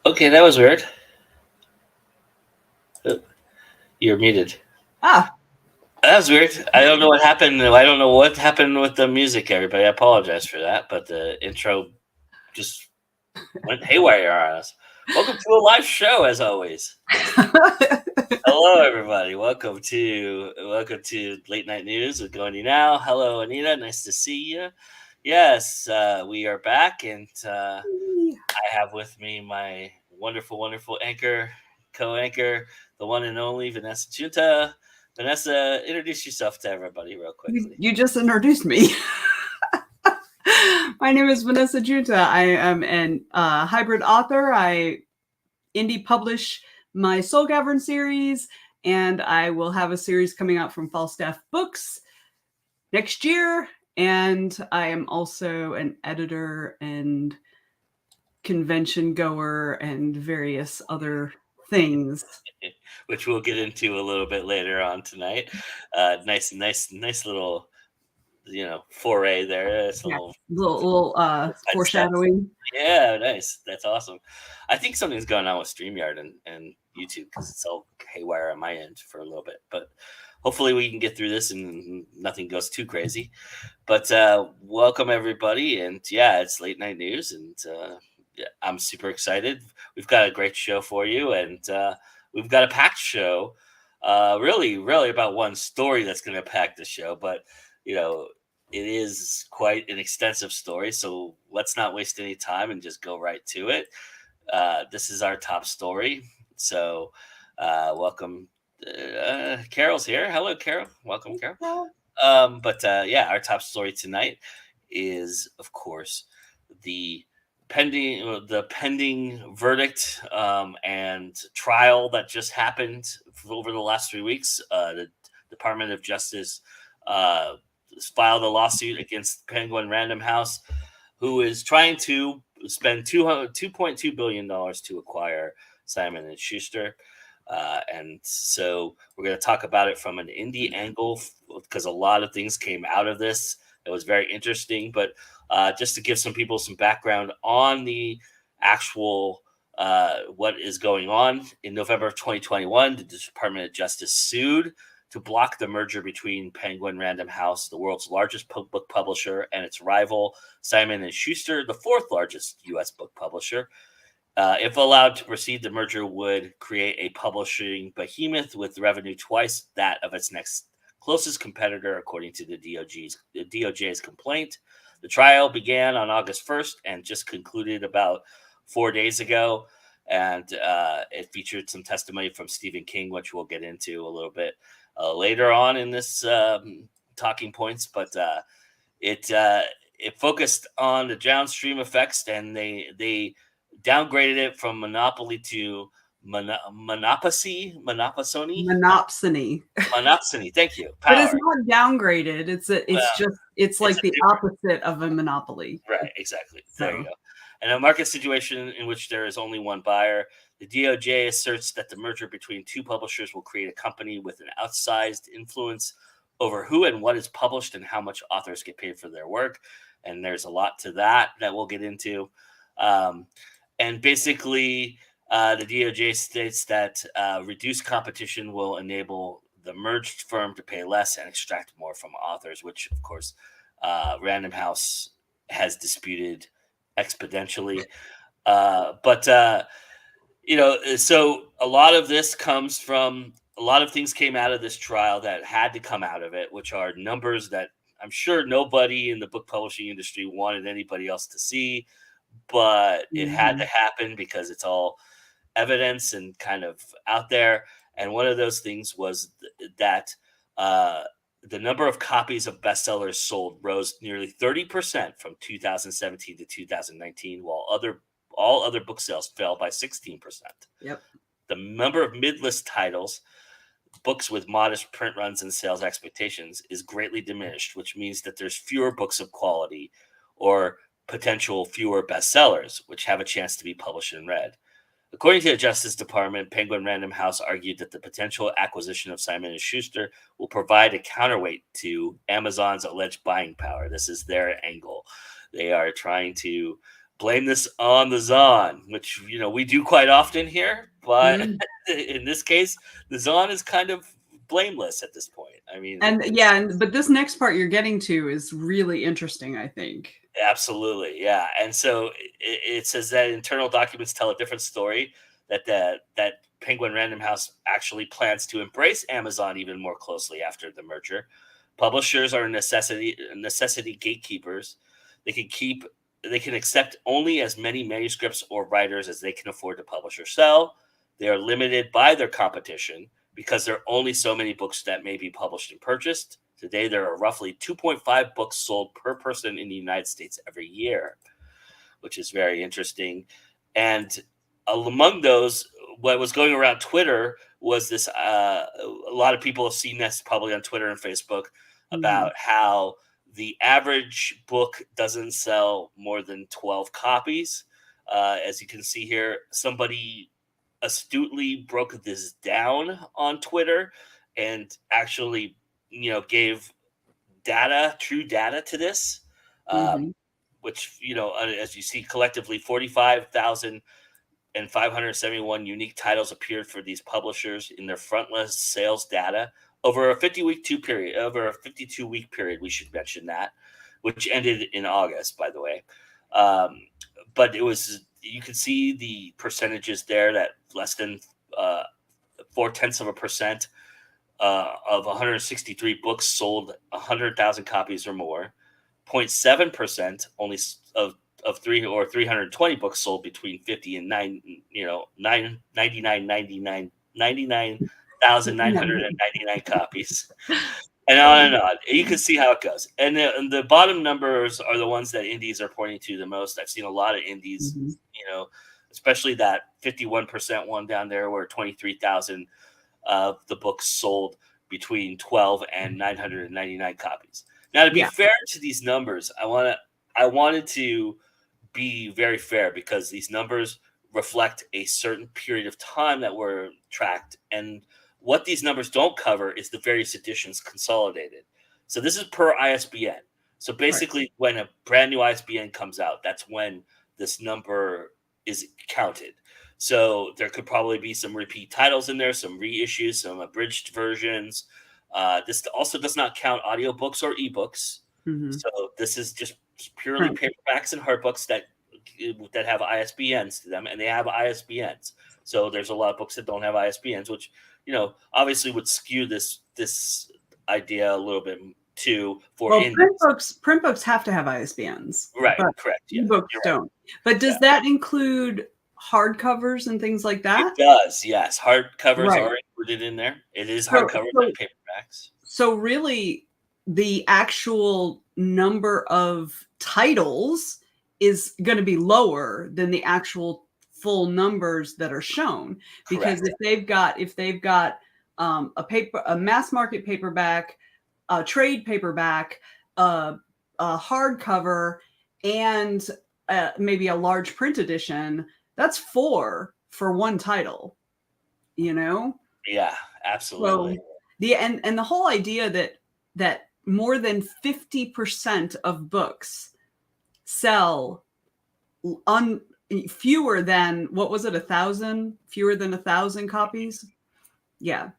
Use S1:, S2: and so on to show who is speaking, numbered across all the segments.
S1: Okay, that was weird. You're muted.
S2: Ah,
S1: That was weird. I don't know what happened. I don't know what happened with the music, everybody. I apologize for that, but the intro just went haywire on us. Welcome to a live show, as always. Hello, everybody. Welcome to Late Night News with Going Now. Hello, Anita. Nice to see you. Yes, we are back, and I have with me my wonderful, wonderful co-anchor, the one and only Venessa Giunta. Venessa, introduce yourself to everybody real quickly.
S2: you just introduced me. My name is Venessa Giunta. I am an hybrid author. I indie publish my Soul Cavern series, and I will have a series coming out from Falstaff Books next year. And I am also an editor and convention goer and various other things,
S1: which we'll get into a little bit later on tonight. Nice little, foray there. It's a
S2: little foreshadowing.
S1: Yeah, nice. That's awesome. I think something's going on with StreamYard and YouTube because it's all haywire on my end for a little bit. But hopefully we can get through this and nothing goes too crazy. But welcome everybody, and yeah, it's Late Night News, and I'm super excited. We've got a great show for you, and we've got a packed show. Really about one story that's going to pack the show, but it is quite an extensive story, so let's not waste any time and just go right to it. This is our top story, so welcome. Carol's here. Hello, Carol. Welcome, Carol. But our top story tonight is, of course, the pending verdict and trial that just happened over the last 3 weeks. The Department of Justice filed a lawsuit against Penguin Random House, who is trying to spend $2.2 billion to acquire Simon and Schuster. And so we're going to talk about it from an indie angle because a lot of things came out of this. It was very interesting, but just to give some people some background on the actual what is going on, in November of 2021, the Department of Justice sued to block the merger between Penguin Random House, the world's largest book publisher, and its rival Simon & Schuster, the fourth largest U.S. book publisher. If allowed to proceed, the merger would create a publishing behemoth with revenue twice that of its next closest competitor, according to the DOJ's complaint. The trial began on August 1st and just concluded about 4 days ago. And it featured some testimony from Stephen King, which we'll get into a little bit later on in this talking points. But it focused on the downstream effects, and they downgraded it from monopoly to monopsony. Thank you.
S2: Power. But it's not downgraded. It's like the opposite of a monopoly.
S1: Right, exactly. So. There you go. In a market situation in which there is only one buyer, the DOJ asserts that the merger between two publishers will create a company with an outsized influence over who and what is published and how much authors get paid for their work. And there's a lot to that we'll get into. And basically, the DOJ states that reduced competition will enable the merged firm to pay less and extract more from authors, which, of course, Random House has disputed exponentially. So a lot of this comes from a lot of things came out of this trial that had to come out of it, which are numbers that I'm sure nobody in the book publishing industry wanted anybody else to see, but it had to
S2: Mhm.
S1: happen because it's all evidence and kind of out there. And one of those things was that uh, the number of copies of bestsellers sold rose nearly 30% from 2017 to 2019, while all other book sales fell by 16%.
S2: Yep.
S1: The number of mid-list titles, books with modest print runs and sales expectations, is greatly diminished, which means that there's fewer books of quality or potential fewer bestsellers, which have a chance to be published and read. According to the Justice Department, Penguin Random House argued that the potential acquisition of Simon and Schuster will provide a counterweight to Amazon's alleged buying power. This is their angle. They are trying to blame this on the Zon, which we do quite often here, but
S2: Mm.
S1: in this case, the Zon is kind of blameless at this point. I mean,
S2: And but this next part you're getting to is really interesting, I think.
S1: absolutely, yeah. And so it says that internal documents tell a different story. That Penguin Random House actually plans to embrace Amazon even more closely after the merger. Publishers are necessity gatekeepers. They can keep they can accept only as many manuscripts or writers as they can afford to publish or sell. They are limited by their competition because there are only so many books that may be published and purchased. Today, there are roughly 2.5 books sold per person in the United States every year, which is very interesting. And among those, what was going around Twitter was this a lot of people have seen this probably on Twitter and Facebook
S2: Mhm.
S1: about how the average book doesn't sell more than 12 copies. As you can see here, somebody astutely broke this down on Twitter and actually, gave true data to this, um,
S2: Mhm.
S1: which, as you see, collectively 45,571 unique titles appeared for these publishers in their frontlist sales data over a 52 week period. We should mention that, which ended in August, by the way. Um, but you can see the percentages there that less than 0.4% of 163 books sold 100,000 copies or more. 0.7% only of 320 books sold between 50 and 99,999 copies, and on and on. You can see how it goes. And the bottom numbers are the ones that indies are pointing to the most. I've seen a lot of indies,
S2: Mhm.
S1: especially that 51% one down there where 23,000 of the books sold between 12 and 999 copies. Now, to be
S2: Yeah.
S1: fair to these numbers, I wanted to be very fair because these numbers reflect a certain period of time that were tracked, and what these numbers don't cover is the various editions consolidated. So this is per ISBN. So
S2: Right.
S1: basically, when a brand new ISBN comes out, that's when this number is counted. So there could probably be some repeat titles in there, some reissues, some abridged versions. This also does not count audiobooks or ebooks.
S2: Mhm.
S1: So this is just purely
S2: Right.
S1: paperbacks and hardbooks that have ISBNs to them, and they have ISBNs. So there's a lot of books that don't have ISBNs, which obviously would skew this idea a little bit too for
S2: Well,
S1: indies.
S2: print books have to have ISBNs,
S1: Right,
S2: but
S1: correct. Yeah,
S2: ebooks
S1: you're right.
S2: don't. But
S1: Yeah,
S2: does that include hardcovers and things like
S1: it
S2: that?
S1: does. Yes, hardcovers
S2: Right.
S1: are included in there. It is
S2: So
S1: hardcovers
S2: so
S1: and paperbacks.
S2: so really the actual number of titles is going to be lower than the actual full numbers that are shown, because
S1: Correct.
S2: if they've got a mass market paperback, a trade paperback, a hardcover, and maybe a large print edition, that's four for one title, you know?
S1: Yeah, absolutely.
S2: So the whole idea that more than 50% of books sell un fewer than, what was it, 1,000? Fewer than 1,000 copies? Yeah.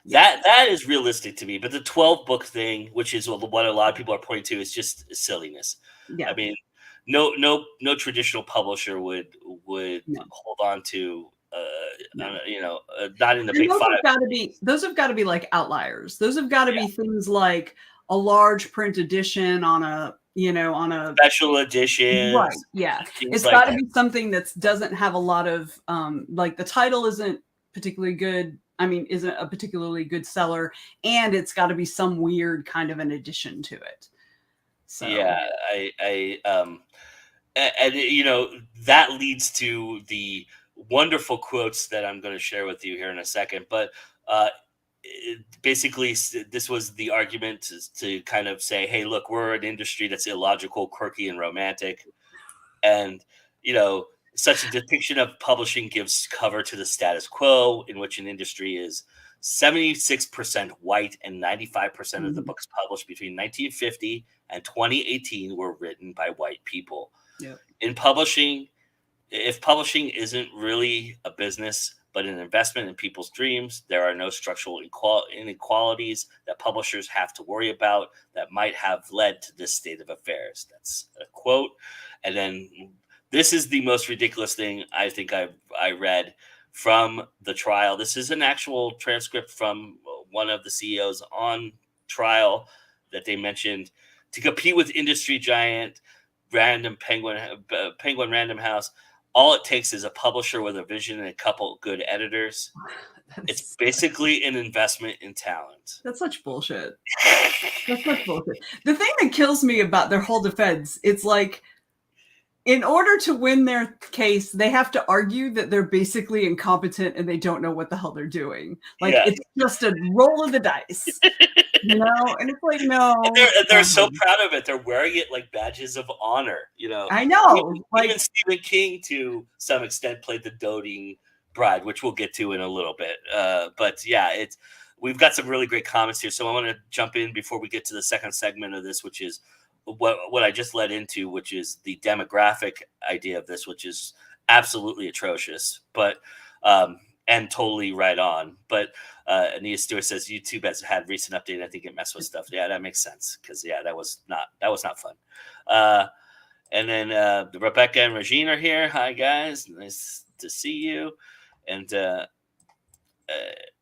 S2: Yeah.
S1: That is realistic to me, but the 12 book thing, which is what a lot of people are pointing to, is just silliness. I
S2: Yeah.
S1: mean, no traditional publisher would
S2: No.
S1: hold on to
S2: No.
S1: Not in the
S2: And
S1: big five.
S2: those have got to be like outliers. Those have got to be things like a large print edition on a
S1: Special editions,
S2: right. Yeah.
S1: things
S2: It's
S1: like
S2: got to
S1: that.
S2: be something that doesn't have a lot of like the title isn't particularly good. I mean, isn't a particularly good seller, and it's got to be some weird kind of an addition to it. So
S1: Yeah, and that leads to the wonderful quotes that I'm going to share with you here in a second. But basically, this was the argument to kind of say, hey, look, we're an industry that's illogical, quirky, and romantic. And, such a depiction of publishing gives cover to the status quo in which an industry is 76% white and 95% of the books published between 1950 and 2018 were written by white people.
S2: yeah.
S1: In publishing, if publishing isn't really a business but an investment in people's dreams, there are no structural inequalities that publishers have to worry about that might have led to this state of affairs. That's a quote. And then this is the most ridiculous thing I think I read from the trial. This is an actual transcript from one of the CEOs on trial that they mentioned. To compete with industry giant Penguin Random House, all it takes is a publisher with a vision and a couple good editors. It's basically an investment in talent.
S2: That's such bullshit. That's such bullshit. The thing that kills me about their whole defense, it's like, in order to win their case, they have to argue that they're basically incompetent and they don't know what the hell they're doing. Like, it's just a roll of the dice, And it's like, no.
S1: And they're so proud of it. They're wearing it like badges of honor,
S2: I know.
S1: Even Stephen King, to some extent, played the doting bride, which we'll get to in a little bit. But yeah, we've got some really great comments here. So I want to jump in before we get to the second segment of this, which is what I just led into, which is the demographic idea of this, which is absolutely atrocious, but and totally right on. But Anita Stewart says YouTube has had recent update. I think it messed with stuff. Yeah, that makes sense because that was not fun. And then Rebecca and Regine are here. Hi guys, nice to see you.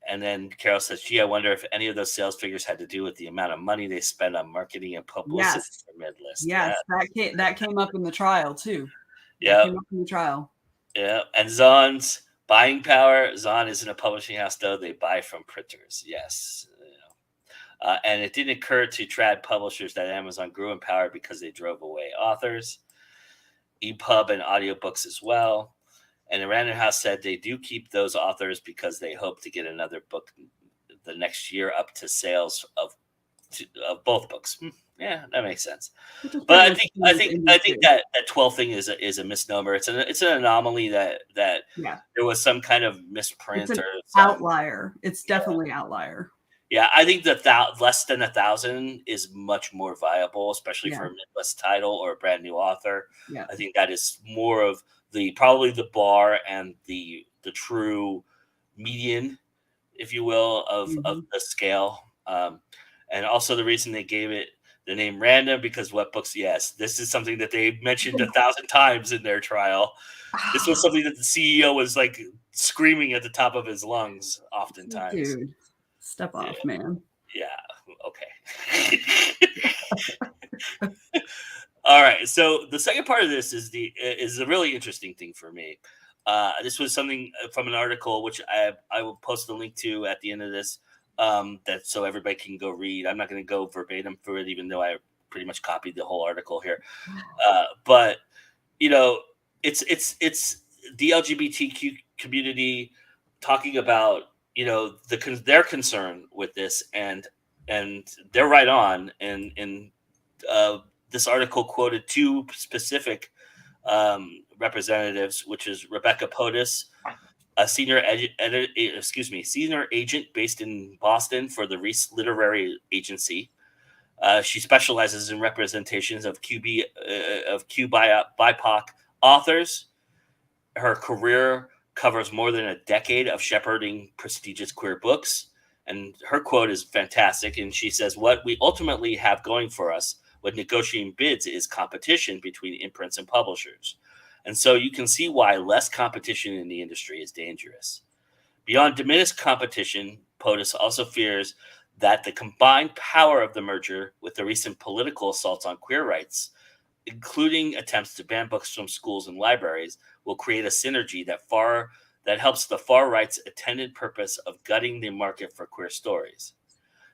S1: And then Carol says, gee, I wonder if any of those sales figures had to do with the amount of money they spend on marketing and publicity for Midlist.
S2: Yes, that came up in the trial, too.
S1: Yeah.
S2: Came up in the trial.
S1: Yeah. And Zon's buying power. Zon isn't a publishing house, though. They buy from printers. Yes. And it didn't occur to trad publishers that Amazon grew in power because they drove away authors. EPUB and audiobooks as well. And the Random House said they do keep those authors because they hope to get another book the next year up to sales of both books. Yeah, that makes sense. But I think that 12 thing is a misnomer. It's an anomaly that there was some kind of misprint
S2: or outlier. It's definitely outlier.
S1: Yeah, I think that less than 1,000 is much more viable, especially for a Midwest title or a brand new author.
S2: Yeah.
S1: I think that is more of probably the bar and the true median, if you will, of the scale. And also the reason they gave it the name Random, because what books? Yes, this is something that they mentioned 1,000 times in their trial. This was something that the CEO was like screaming at the top of his lungs oftentimes.
S2: Dude, step off, man.
S1: Yeah. Okay. All right. So the second part of this is a really interesting thing for me. This was something from an article which I will post the link to at the end of this, that so everybody can go read. I'm not going to go verbatim through it, even though I pretty much copied the whole article here. But it's the LGBTQ community talking about their concern with this, and they're right on. And this article quoted two specific representatives, which is Rebecca Potus, a senior agent based in Boston for the Reese Literary Agency. She specializes in representations of BIPOC authors. Her career covers more than a decade of shepherding prestigious queer books. And her quote is fantastic. And she says, what we ultimately have going for us when negotiating bids is competition between imprints and publishers. And so you can see why less competition in the industry is dangerous. Beyond diminished competition, POTUS also fears that the combined power of the merger with the recent political assaults on queer rights, including attempts to ban books from schools and libraries, will create a synergy that helps the far right's intended purpose of gutting the market for queer stories.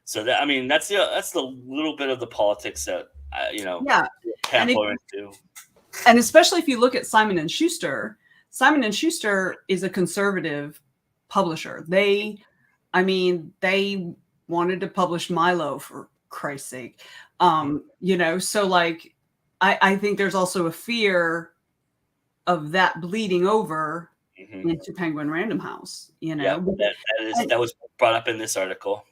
S1: So that's the little bit of the politics that
S2: Yeah,
S1: Campo into.
S2: And especially if you look at Simon and Schuster, Simon and Schuster is a conservative publisher. They wanted to publish Milo, for Christ's sake. So like I think there's also a fear of that bleeding over into Penguin Random House,
S1: Yeah, that was brought up in this article.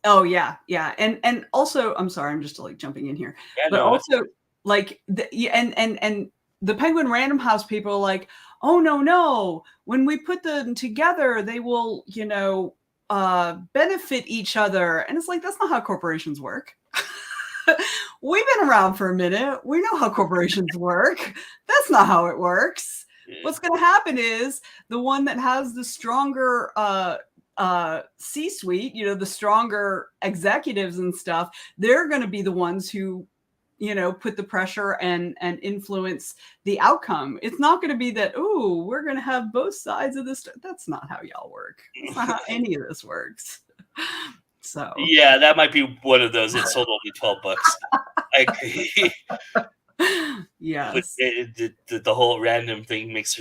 S2: Oh yeah. And also, I'm sorry, I'm just like jumping in here.
S1: Yeah,
S2: but also like and the Penguin Random House people are like, oh no, when we put them together, they will, benefit each other. And it's like, that's not how corporations work. We've been around for a minute. We know how corporations work. That's not how it works. What's going to happen is the one that has the stronger C-suite, the stronger executives and stuff, they're going to be the ones who, put the pressure and influence the outcome. It's not going to be that, oh, we're going to have both sides of this. That's not how y'all work. That's not how any of this works. So
S1: yeah, that might be one of those. It sold only 12 books. I agree.
S2: Yes.
S1: The whole random thing makes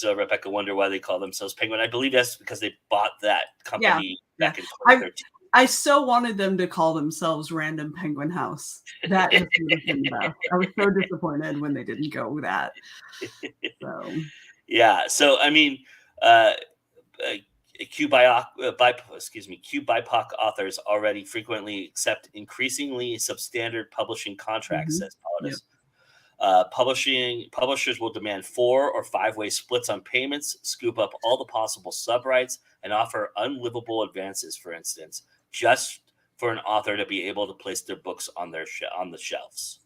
S1: Rebecca wonder why they call themselves Penguin. I believe that's because they bought that company back in 2013.
S2: I so wanted them to call themselves Random Penguin House. That is the thing about. I was so disappointed when they didn't go with that. So
S1: yeah. So I mean, Q BIPOC authors already frequently accept increasingly substandard publishing contracts, says POTUS. Publishers will demand 4 or 5-way splits on payments, scoop up all the possible sub-rights, and offer unlivable advances, for instance, just for an author to be able to place their books on the shelves.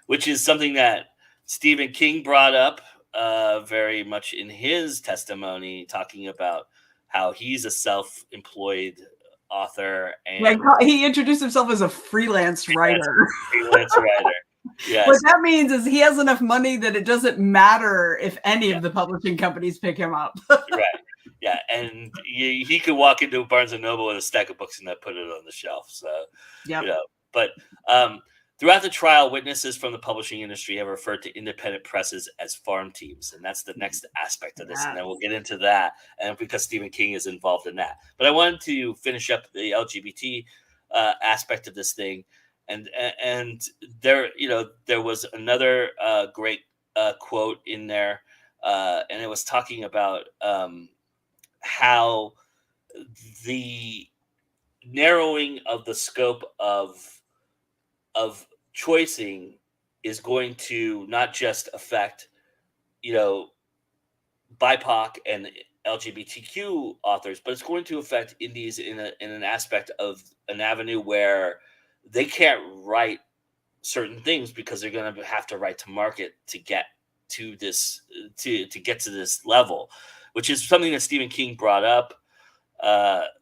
S1: Which is something that Stephen King brought up very much in his testimony, talking about how he's a self-employed author, and
S2: like he introduced himself as a freelance writer.
S1: Yes.
S2: What that means is he has enough money that it doesn't matter if any of the publishing companies pick him up.
S1: Right. Yeah, and he could walk into Barnes and Noble with a stack of books and then put it on the shelf. So, but throughout the trial, witnesses from the publishing industry have referred to independent presses as farm teams, and that's the next aspect of this. And then we'll get into that, and because Stephen King is involved in that. But I wanted to finish up the LGBT aspect of this thing, and there was another great quote in there, and it was talking about how the narrowing of the scope of choicing is going to not just affect, BIPOC and LGBTQ authors, but it's going to affect indies in an aspect of an avenue where they can't write certain things because they're going to have to write to market to get to this to get to this level, which is something that Stephen King brought up,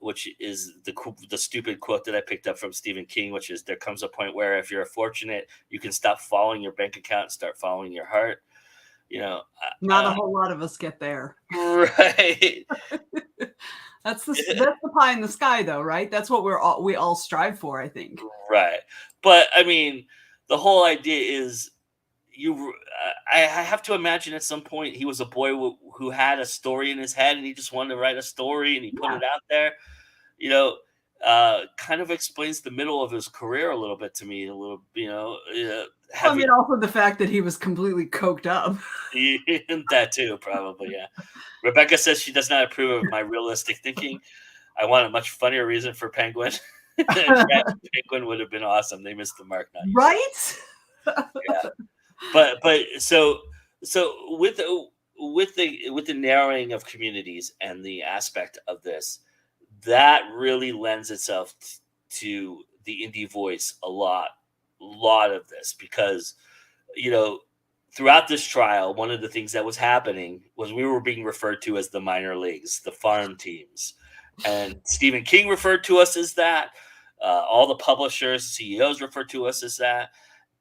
S1: which is the stupid quote that I picked up from Stephen King, which is, there comes a point where if you're fortunate, you can stop following your bank account and start following your heart.
S2: Not a whole lot of us get there.
S1: Right.
S2: That's the pie in the sky, though, right? That's what we all strive for, I think.
S1: Right. But I mean, the whole idea is I have to imagine at some point he was a boy who had a story in his head and he just wanted to write a story and he put it out there. Kind of explains the middle of his career a little bit to me. Also
S2: the fact that he was completely coked up.
S1: That too, probably, yeah. Rebecca says she does not approve of my realistic thinking. I want a much funnier reason for Penguin. Penguin would have been awesome. They missed the mark.
S2: Right?
S1: Yeah. But so with the narrowing of communities and the aspect of this, that really lends itself to the indie voice a lot of this, because throughout this trial, one of the things that was happening was we were being referred to as the minor leagues, the farm teams. And Stephen King referred to us as that. All the publishers, CEOs referred to us as that.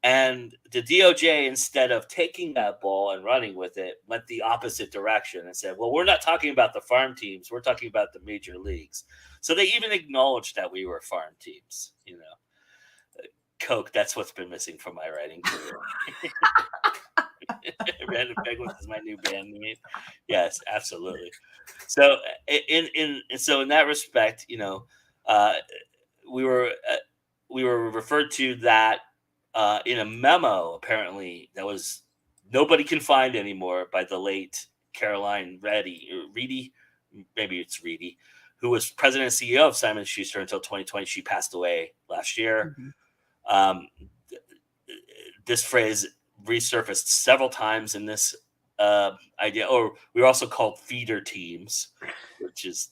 S1: And the DOJ, instead of taking that ball and running with it, went the opposite direction and said, well, we're not talking about the farm teams. We're talking about the major leagues. So they even acknowledged that we were farm teams, Coke, that's what's been missing from my writing career. Random Penguins is my new band name. Yes, absolutely. So in that respect, we were referred to that in a memo apparently that was nobody can find anymore by the late Caroline Reedy, maybe it's Reedy, who was president and CEO of Simon Schuster until 2020. She passed away last year. This phrase resurfaced several times in this idea, or we were also called feeder teams, which is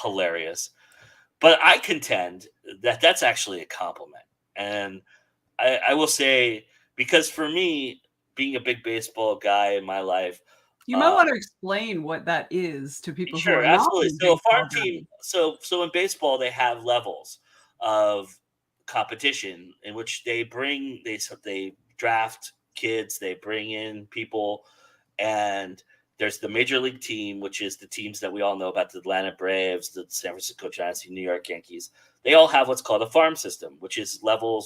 S1: hilarious. But I contend that that's actually a compliment. And I will say, because for me, being a big baseball guy in my life,
S2: you might want to explain what that is to people who are
S1: absolutely.
S2: not.
S1: So a farm team, so in baseball, they have levels of competition in which they draft kids, they bring in people, and there's the major league team, which is the teams that we all know about: the Atlanta Braves, the San Francisco Giants, the New York Yankees. They all have what's called a farm system, which is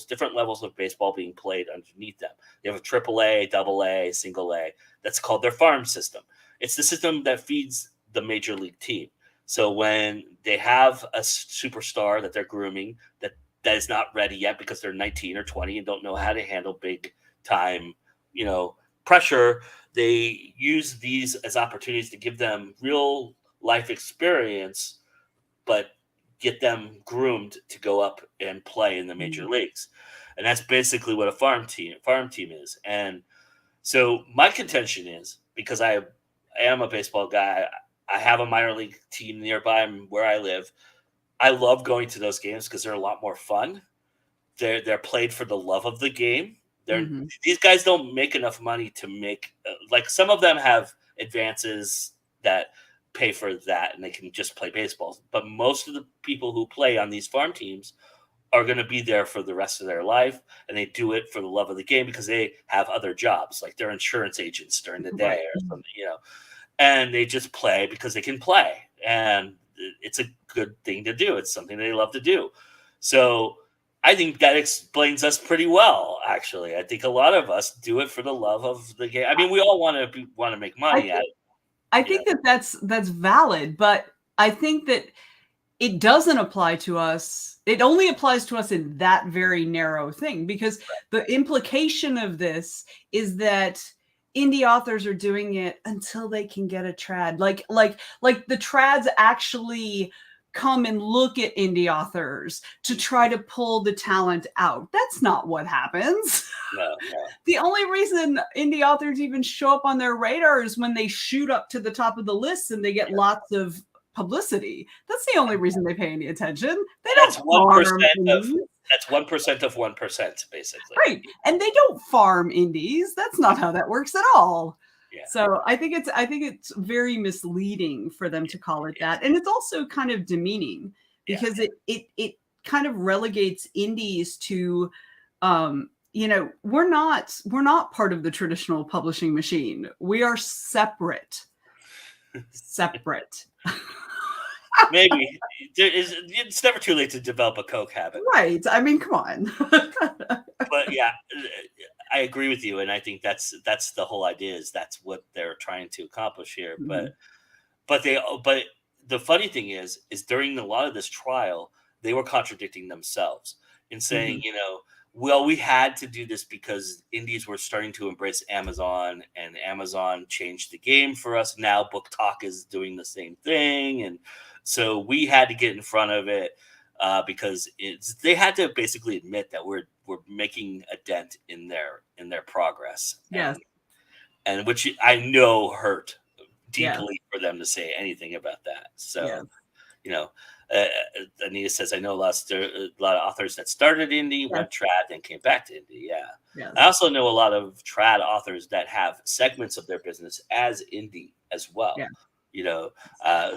S1: different levels of baseball being played underneath them. They have a AAA, AA, single A. That's called their farm system. It's the system that feeds the major league team. So when they have a superstar that they're grooming that is not ready yet because they're 19 or 20 and don't know how to handle big time, pressure, they use these as opportunities to give them real life experience, but get them groomed to go up and play in the major leagues. And that's basically what a farm team is. And so my contention is, because I am a baseball guy, I have a minor league team nearby where I live. I love going to those games because they're a lot more fun. They're played for the love of the game. These guys don't make enough money to make like some of them have advances that pay for that and they can just play baseball. But most of the people who play on these farm teams are going to be there for the rest of their life, and they do it for the love of the game because they have other jobs, like they're insurance agents during the day or something, and they just play because they can play, and it's a good thing to do. It's something they love to do. So I think that explains us pretty well, actually. I think a lot of us do it for the love of the game. I mean, we all want to make money at it.
S2: I think that's valid, but I think that it doesn't apply to us. It only applies to us in that very narrow thing, because the implication of this is that indie authors are doing it until they can get a trad. Like the trads actually come and look at indie authors to try to pull the talent out. That's not what happens.
S1: No.
S2: The only reason indie authors even show up on their radar is when they shoot up to the top of the list and they get lots of publicity. That's the only reason they pay any attention. They don't farm indies.
S1: That's 1% of 1%, basically.
S2: Right. And they don't farm indies. That's not how that works at all. Yeah. So I think it's very misleading for them to call it that. And it's also kind of demeaning because it kind of relegates indies to we're not part of the traditional publishing machine. We are separate.
S1: Maybe it's never too late to develop a Coke habit.
S2: Right. I mean, come on.
S1: But yeah, I agree with you. And I think that's the whole idea, is that's what they're trying to accomplish here. Mm-hmm. But the funny thing is during a lot of this trial, they were contradicting themselves in saying, well, we had to do this because indies were starting to embrace Amazon, and Amazon changed the game for us. Now Book Talk is doing the same thing. And so we had to get in front of it because they had to basically admit that we're making a dent in their progress.
S2: Yes.
S1: And which I know hurt deeply for them to say anything about that. So, Anita says, I know a lot of authors that started indie,
S2: Yes.
S1: went trad, and came back to indie. Yeah.
S2: Yes.
S1: I also know a lot of trad authors that have segments of their business as indie as well.
S2: Yeah.
S1: You know,
S2: I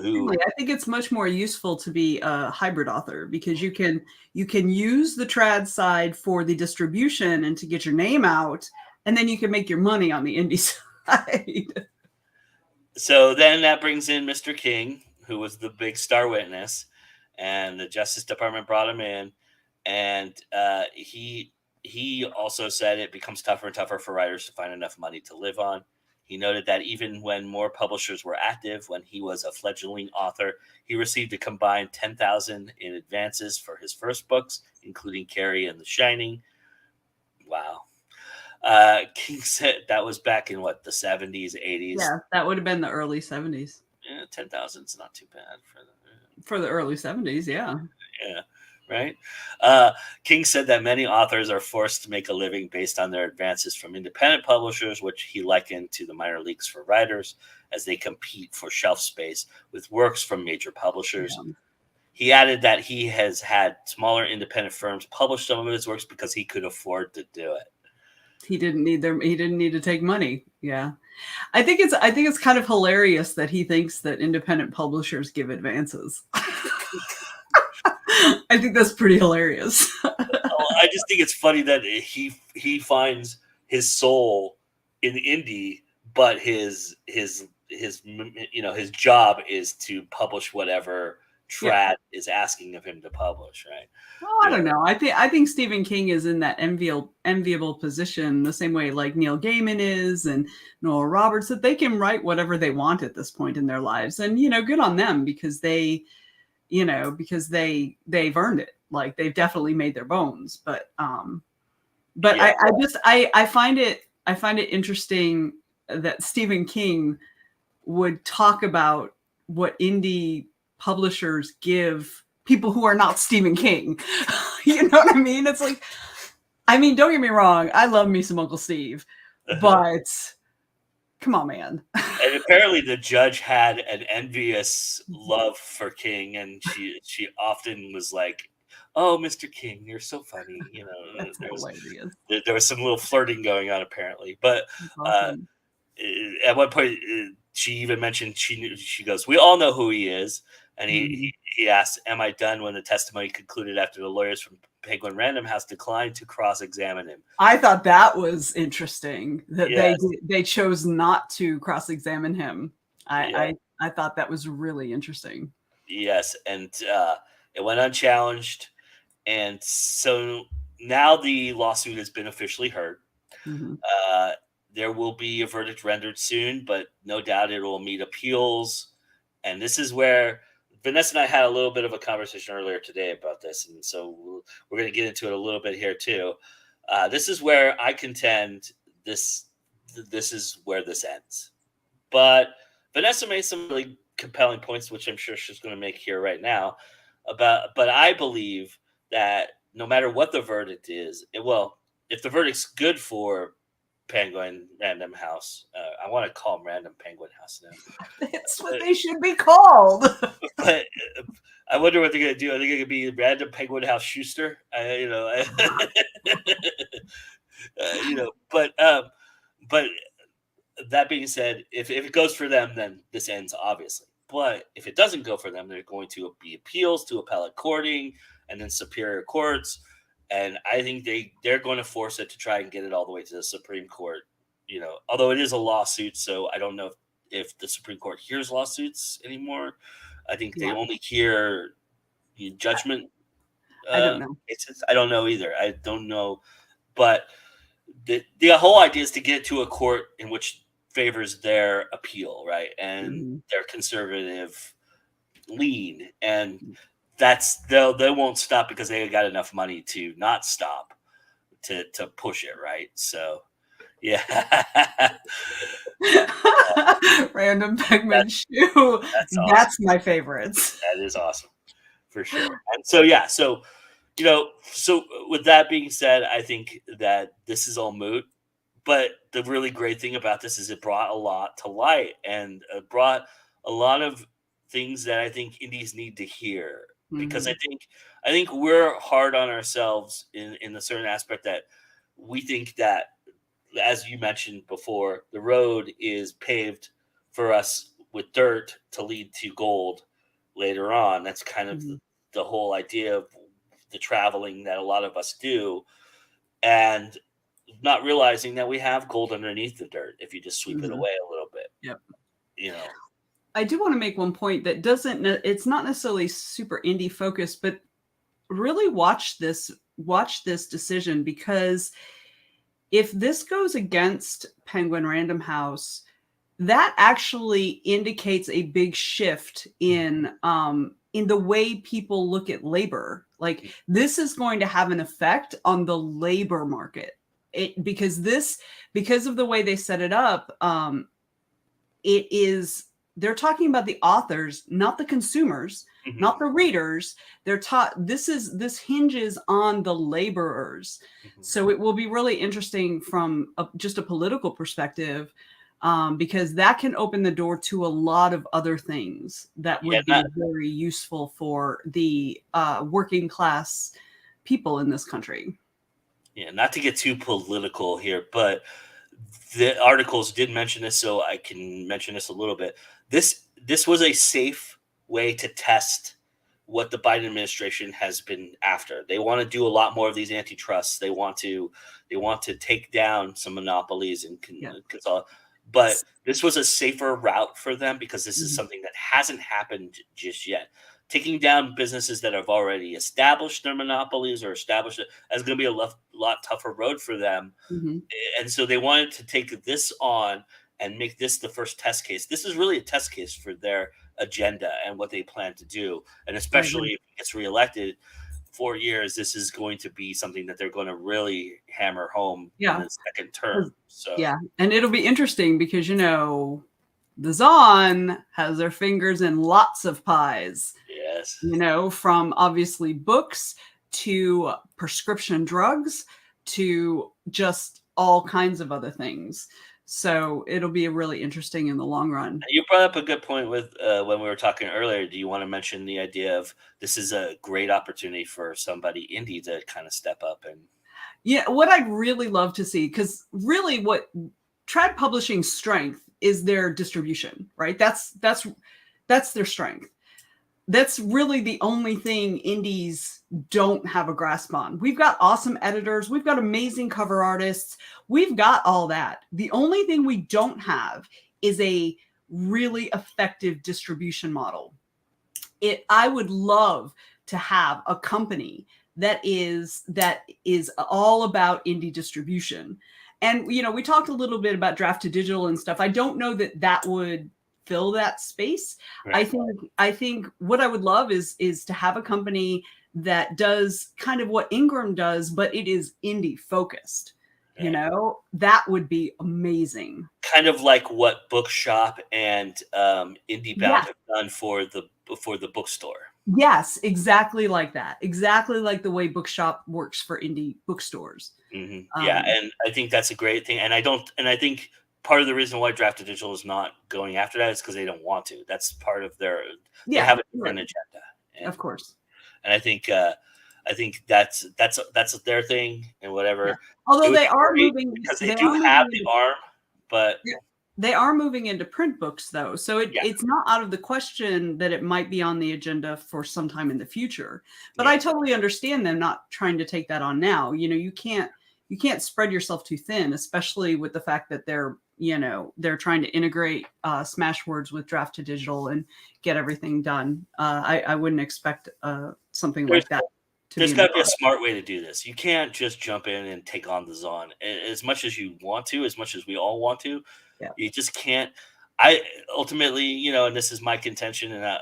S2: think it's much more useful to be a hybrid author because you can use the trad side for the distribution and to get your name out, and then you can make your money on the indie side.
S1: So then that brings in Mr. King, who was the big star witness, and the Justice Department brought him in, and he also said it becomes tougher and tougher for writers to find enough money to live on. He noted that even when more publishers were active, when he was a fledgling author, he received a combined $10,000 in advances for his first books, including Carrie and The Shining. Wow. King said that was back in what, the 70s, 80s.
S2: Yeah, that would have been the early 70s.
S1: Yeah, 10,000 is not too bad
S2: for the early 70s. Yeah.
S1: Yeah. Right. King said that many authors are forced to make a living based on their advances from independent publishers, which he likened to the minor leagues for writers as they compete for shelf space with works from major publishers. Yeah. He added that he has had smaller independent firms publish some of his works because he could afford to do it.
S2: He didn't need to take money. Yeah. I think it's kind of hilarious that he thinks that independent publishers give advances. I think that's pretty hilarious.
S1: I just think it's funny that he finds his soul in indie, but his job is to publish whatever trad is asking of him to publish, right?
S2: Well, I don't know. I think Stephen King is in that enviable position the same way like Neil Gaiman is and Noel Roberts, that they can write whatever they want at this point in their lives. And, good on them because they've earned it. Like they've definitely made their bones. But yeah. I find it interesting that Stephen King would talk about what indie publishers give people who are not Stephen King. You know what I mean? It's like, don't get me wrong. I love me some Uncle Steve, but come on, man.
S1: And apparently the judge had an envious love for King, and she often was like, "Oh, Mr. King, you're so funny." There was some little flirting going on apparently, but awesome. At one point she even mentioned she goes, "We all know who he is," and he asked, "Am I done?" when the testimony concluded after the lawyers from Penguin Random House declined to cross-examine him.
S2: I thought that was interesting that they chose not to cross-examine him. I thought that was really interesting.
S1: Yes, and it went unchallenged, and so now the lawsuit has been officially heard. Mm-hmm. There will be a verdict rendered soon, but no doubt it will meet appeals. And this is where Venessa and I had a little bit of a conversation earlier today about this, and so we're going to get into it a little bit here too. This is where I contend this is where this ends. But Venessa made some really compelling points, which I'm sure she's going to make here right now. But I believe that no matter what the verdict is, if the verdict's good for Penguin Random House, I want to call them Random Penguin House now.
S2: That's what they should be called.
S1: But I wonder what they're going to do. Are they going to be Random Penguin House Schuster? But that being said, if it goes for them, then this ends obviously. But if it doesn't go for them, there's going to be appeals to appellate courting and then superior courts. And I think they're going to force it to try and get it all the way to the Supreme Court. Although it is a lawsuit, so I don't know if the Supreme Court hears lawsuits anymore. I think they only hear judgment.
S2: I don't know.
S1: I don't know either. I don't know. But the whole idea is to get to a court in which favors their appeal, right? And their conservative lean. And they won't stop because they got enough money to not stop to push it, right? So yeah.
S2: Random Penguin Shoe.
S1: Awesome.
S2: That's my favorites.
S1: That is awesome for sure. And so so with that being said, I think that this is all moot. But the really great thing about this is it brought a lot to light, and it brought a lot of things that I think indies need to hear. because
S2: Mhm.
S1: I think we're hard on ourselves in a certain aspect that we think that, as you mentioned before, the road is paved for us with dirt to lead to gold later on. That's kind of
S2: Mhm.
S1: the whole idea of the traveling that a lot of us do, and not realizing that we have gold underneath the dirt if you just sweep it
S2: Mhm.
S1: away a little bit,
S2: Yep.
S1: you know.
S2: I do want to make one point that doesn't it's not necessarily super indie focused, but really watch this decision, because if this goes against Penguin Random House, that actually indicates a big shift in the way people look at labor. Like, this is going to have an effect on the labor market. Because of the way they set it up, it is they're talking about the authors, not the consumers,
S1: Mhm,
S2: not the readers. They're taught this hinges on the laborers.
S1: mhm.
S2: So it will be really interesting from just a political perspective, because that can open the door to a lot of other things that
S1: Yeah,
S2: would be very useful for the working class people in this country.
S1: not to get too political here, but the articles did mention this, so I can mention this a little bit. This was a safe way to test what the Biden administration has been after. They want to do a lot more of these antitrusts. They want to take down some monopolies and
S2: Yeah.
S1: consult. But this was a safer route for them because this is
S2: Mhm.
S1: something that hasn't happened just yet. Taking down businesses that have already established their monopolies or established it is going to be a lot tougher road for them,
S2: Mhm.
S1: and so they wanted to take this on and make this the first test case. This is really a test case for their agenda and what they plan to do. And
S2: I agree.
S1: especially if he gets reelected 4 years, this is going to be something that they're going to really hammer home in
S2: Yeah.
S1: the second term.
S2: 'Cause
S1: So
S2: yeah, and it'll be interesting because, the Zon has their fingers in lots of pies,
S1: yes.
S2: from obviously books to prescription drugs to just all kinds of other things. So it'll be really interesting in the long run.
S1: You brought up a good point with when we were talking earlier. Do you want to mention the idea of this is a great opportunity for somebody indie to kind of step up and
S2: Yeah, what I'd really love to see, because really what trad publishing's strength is their distribution, right? That's their strength. That's really the only thing indies don't have a grasp on. We've got awesome editors, we've got amazing cover artists, we've got all that. The only thing we don't have is a really effective distribution model. I would love to have a company that is all about indie distribution. And we talked a little bit about draft to digital and stuff. I don't know that would fill that space. I
S1: right?
S2: think I think what I would love is to have a company that does kind of what Ingram does, but it is indie focused.
S1: Right.
S2: That would be amazing.
S1: Kind of like what Bookshop and IndieBound
S2: Yeah.
S1: have done for the bookstore.
S2: Yes, exactly like that. Exactly like the way Bookshop works for indie bookstores.
S1: Yeah,
S2: Um,
S1: and I think that's a great thing, and I think part of the reason why Draft to Digital is not going after that is because they don't want to. That's part of they
S2: yeah,
S1: have a
S2: right,
S1: different agenda,
S2: of
S1: and
S2: course.
S1: and I think that's their thing and
S2: Yeah.
S1: whatever. It
S2: Although
S1: would be great because they
S2: they
S1: do
S2: are
S1: have
S2: moving into
S1: the arm, but
S2: yeah, they are moving into print books though. So
S1: yeah,
S2: it's not out of the question that it might be on the agenda for some time in the future. But
S1: yeah.
S2: I totally understand them not trying to take that on now. You can't spread yourself too thin, especially with the fact that they're trying to integrate Smashwords with Draft to Digital and get everything done. I wouldn't expect something
S1: There's
S2: like that to be
S1: there's
S2: in the
S1: got to be a
S2: cards.
S1: smart way to do this. You can't just jump in and take on the Zon as much as you want to, as much as we all want to.
S2: Yeah.
S1: You just can't. I ultimately, and this is my contention, and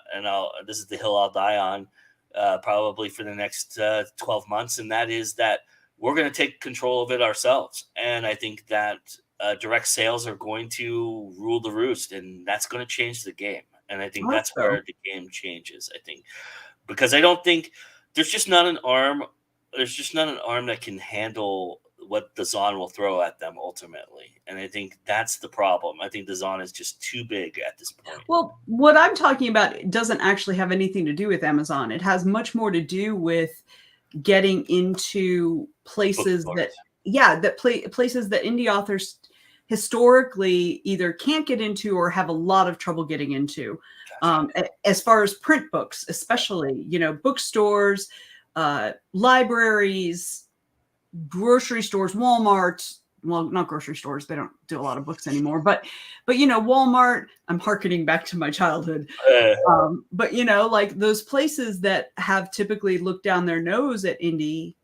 S1: this is the hill I'll die on, probably for the next 12 months, and that is that we're going to take control of it ourselves. And I think that direct sales are going to rule the roost, and that's going to change the game. And I think
S2: I hope
S1: that's
S2: so.
S1: where the game changes. I think because I don't think there's just not an arm. There's just not an arm that can handle what the Zon will throw at them ultimately. And I think that's the problem. I think the Zon is just too big at this point.
S2: Well, what I'm talking about doesn't actually have anything to do with Amazon. It has much more to do with getting into places places that indie authors historically either can't get into or have a lot of trouble getting into. Gotcha. As far as print books, especially, bookstores, libraries, grocery stores, Walmart. Well, not grocery stores. They don't do a lot of books anymore, but Walmart, I'm hearkening back to my childhood. But like those places that have typically looked down their nose at indie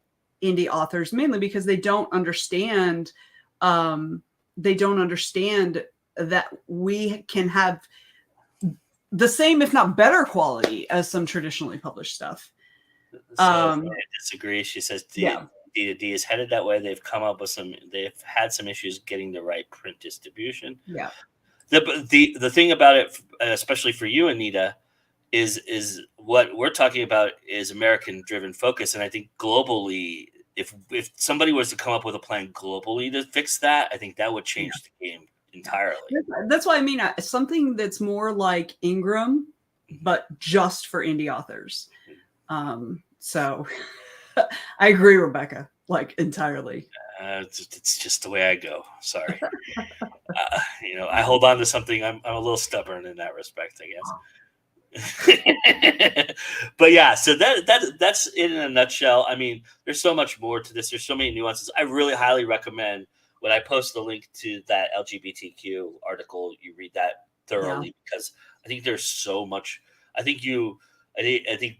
S2: authors, mainly because they don't understand that we can have the same, if not better quality as some traditionally published stuff.
S1: So I disagree. She says D2D is headed that way. They've had some issues getting the right print distribution.
S2: Yeah.
S1: The thing about it, especially for you, Anita, is what we're talking about is American driven focus. And I think globally, if somebody was to come up with a plan globally to fix that, I think that would change the game entirely.
S2: That's why I mean something that's more like Ingram, but just for indie authors. So I agree, Rebecca, like entirely.
S1: It's just the way I go. Sorry. I hold on to something. I'm a little stubborn in that respect, I guess. But yeah, so that's it in a nutshell. I mean, there's so much more to this. There's so many nuances. I really highly recommend when I post the link to that LGBTQ article, you read that thoroughly because I think there's so much. I think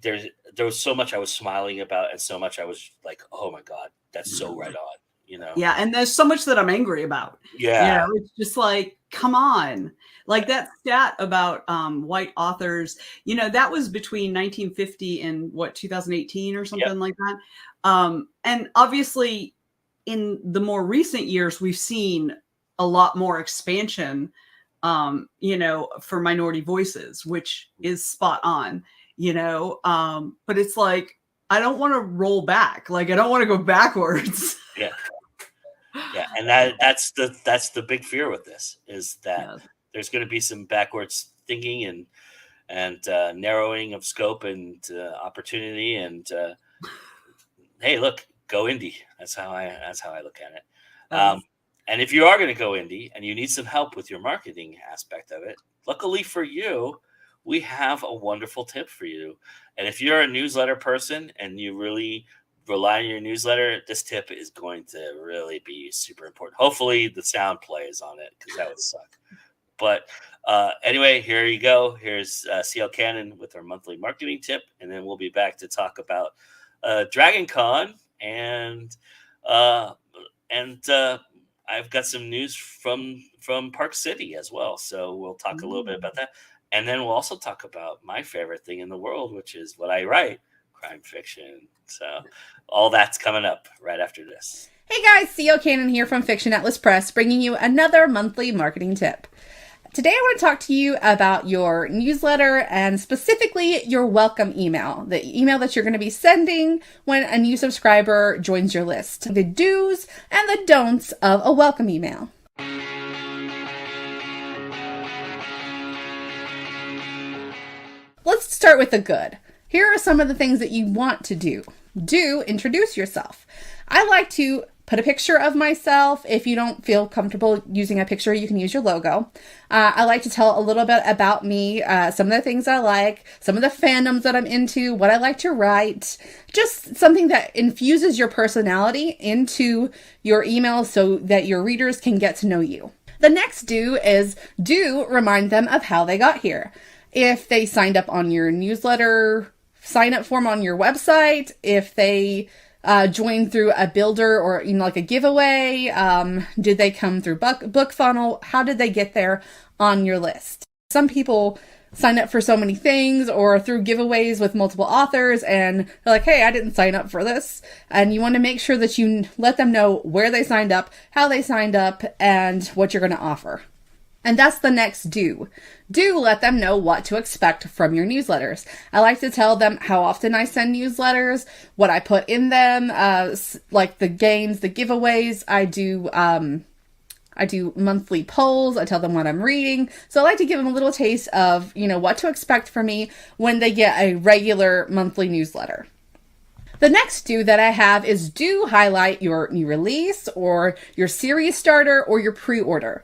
S1: there was so much I was smiling about and so much I was like, oh my God, that's so right on.
S2: Yeah, and there's so much that I'm angry about.
S1: Yeah,
S2: it's just like, come on, like that stat about white authors. That was between 1950 and 2018 or something like that. And obviously, in the more recent years, we've seen a lot more expansion. For minority voices, which is spot on. But it's like I don't want to roll back. Like I don't want to go backwards.
S1: Yeah, and that's the big fear with this is that there's going to be some backwards thinking and narrowing of scope and opportunity. And hey, look, go indie. That's how I look at it. And if you are going to go indie and you need some help with your marketing aspect of it, luckily for you, we have a wonderful tip for you. And if you're a newsletter person and you really rely on your newsletter, this tip is going to really be super important. Hopefully the sound plays on it because that would suck. But anyway, here you go. Here's CL Cannon with our monthly marketing tip. And then we'll be back to talk about DragonCon and I've got some news from Park City as well. So we'll talk a little bit about that. And then we'll also talk about my favorite thing in the world, which is what I write, crime fiction. So all that's coming up right after this.
S3: Hey guys, CL Cannon here from Fiction Atlas Press, bringing you another monthly marketing tip. Today I want to talk to you about your newsletter and specifically your welcome email, the email that you're going to be sending when a new subscriber joins your list, the do's and the don'ts of a welcome email. Let's start with the good. Here are some of the things that you want to do. Introduce yourself. I like to put a picture of myself. If you don't feel comfortable using a picture, you can use your logo. I like to tell a little bit about me, some of the things I like, some of the fandoms that I'm into, what I like to write, just something that infuses your personality into your email so that your readers can get to know you. The next do remind them of how they got here. If they signed up on your newsletter sign up form on your website, if they joined through a builder or like a giveaway, did they come through book funnel? How did they get there on your list? Some people sign up for so many things or through giveaways with multiple authors and they're like, hey, I didn't sign up for this. And you want to make sure that you let them know where they signed up, how they signed up, and what you're going to offer. And that's the next do. Do let them know what to expect from your newsletters. I like to tell them how often I send newsletters, what I put in them, like the games, the giveaways. I do monthly polls. I tell them what I'm reading. So I like to give them a little taste of, what to expect from me when they get a regular monthly newsletter. The next do that I have is do highlight your new release or your series starter or your pre-order.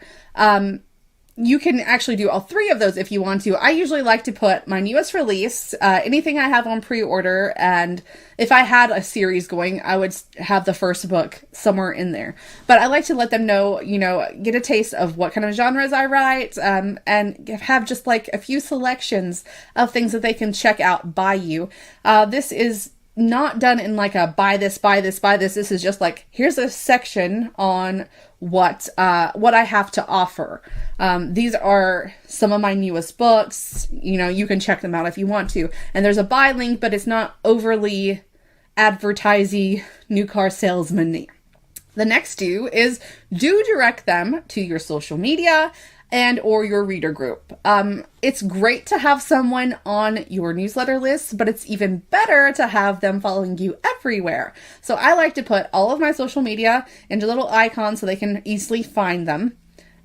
S3: You can actually do all three of those if you want to. I usually like to put my newest release, anything I have on pre-order, and if I had a series going, I would have the first book somewhere in there. But I like to let them know, get a taste of what kind of genres I write, and have just like a few selections of things that they can check out by you. This is not done in like a buy this, buy this, buy this. This is just like, here's a section on what I have to offer. These are some of my newest books. You can check them out if you want to. And there's a buy link, but it's not overly advertising, new car salesman-y. The next do is do direct them to your social media and or your reader group. It's great to have someone on your newsletter list, but it's even better to have them following you everywhere. So I like to put all of my social media into little icons so they can easily find them.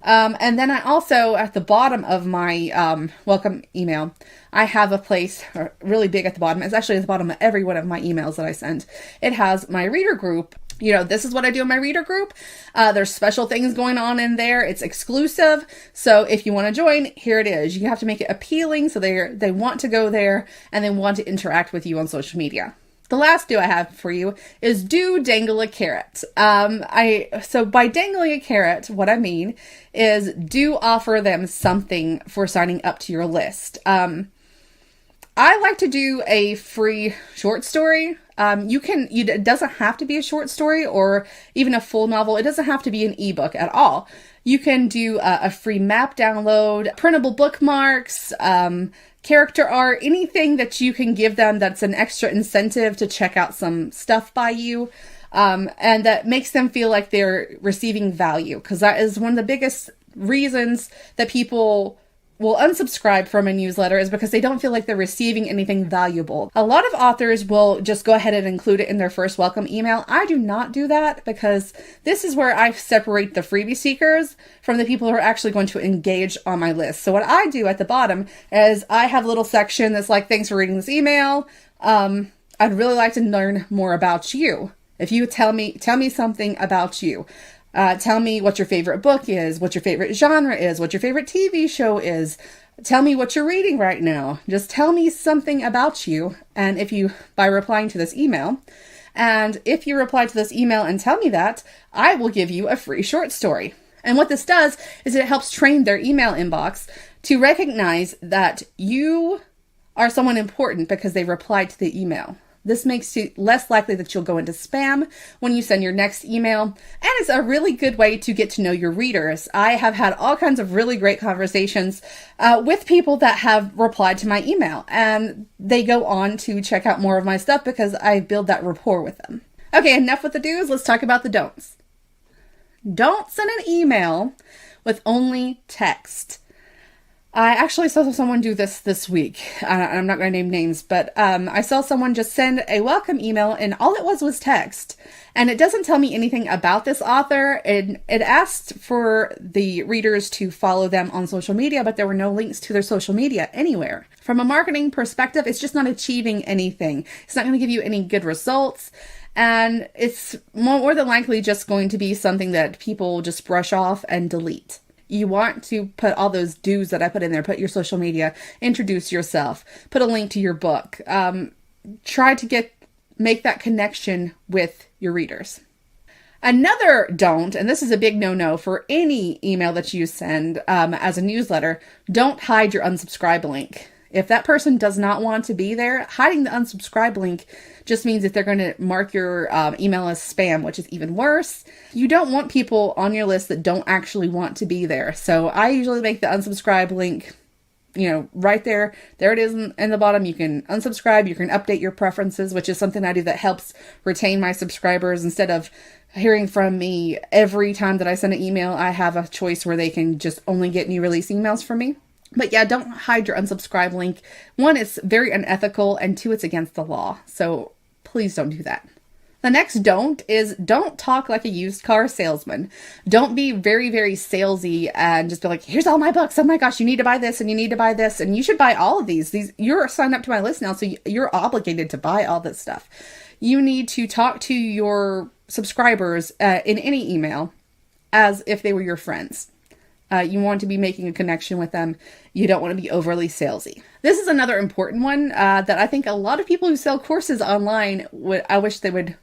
S3: And then I also, at the bottom of my welcome email, I have a place really big at the bottom. It's actually at the bottom of every one of my emails that I send. It has my reader group. This is what I do in my reader group. There's special things going on in there. It's exclusive. So if you want to join, here it is. You have to make it appealing so they want to go there and they want to interact with you on social media. The last do I have for you is do dangle a carrot. So by dangling a carrot, what I mean is do offer them something for signing up to your list. I like to do a free short story. It doesn't have to be a short story or even a full novel. It doesn't have to be an ebook at all. You can do a free map download, printable bookmarks, character art, anything that you can give them that's an extra incentive to check out some stuff by you, and that makes them feel like they're receiving value, because that is one of the biggest reasons that people will unsubscribe from a newsletter, is because they don't feel like they're receiving anything valuable. A lot of authors will just go ahead and include it in their first welcome email. I do not do that, because this is where I separate the freebie seekers from the people who are actually going to engage on my list. So what I do at the bottom is I have a little section that's like, thanks for reading this email. I'd really like to learn more about you. If you tell me something about you. Tell me what your favorite book is, what your favorite genre is, what your favorite TV show is. Tell me what you're reading right now. Just tell me something about you. And by replying to this email, and if you reply to this email and tell me that, I will give you a free short story. And what this does is it helps train their email inbox to recognize that you are someone important because they replied to the email. This makes it less likely that you'll go into spam when you send your next email. And it's a really good way to get to know your readers. I have had all kinds of really great conversations with people that have replied to my email. And they go on to check out more of my stuff because I build that rapport with them. Okay, enough with the do's. Let's talk about the don'ts. Don't send an email with only text. I actually saw someone do this week. I'm not going to name names, but I saw someone just send a welcome email and all it was text. And it doesn't tell me anything about this author. It asked for the readers to follow them on social media, but there were no links to their social media anywhere. From a marketing perspective, it's just not achieving anything. It's not going to give you any good results. And it's more than likely just going to be something that people just brush off and delete. You want to put all those do's that I put in there. Put your social media, introduce yourself, put a link to your book. Try to make that connection with your readers. Another don't, and this is a big no-no for any email that you send as a newsletter, don't hide your unsubscribe link. If that person does not want to be there, hiding the unsubscribe link just means that they're going to mark your email as spam, which is even worse. You don't want people on your list that don't actually want to be there. So I usually make the unsubscribe link, right there. There it is in the bottom. You can unsubscribe. You can update your preferences, which is something I do that helps retain my subscribers instead of hearing from me every time that I send an email. I have a choice where they can just only get new release emails from me. But yeah, don't hide your unsubscribe link. One, it's very unethical, and two, it's against the law. So please don't do that. The next don't is don't talk like a used car salesman. Don't be very, very salesy and just be like, here's all my books. Oh my gosh, you need to buy this and you need to buy this. And you should buy all of these. You're signed up to my list now, so you're obligated to buy all this stuff. You need to talk to your subscribers in any email as if they were your friends. You want to be making a connection with them. You don't want to be overly salesy. This is another important one that I think a lot of people who sell courses online I wish they would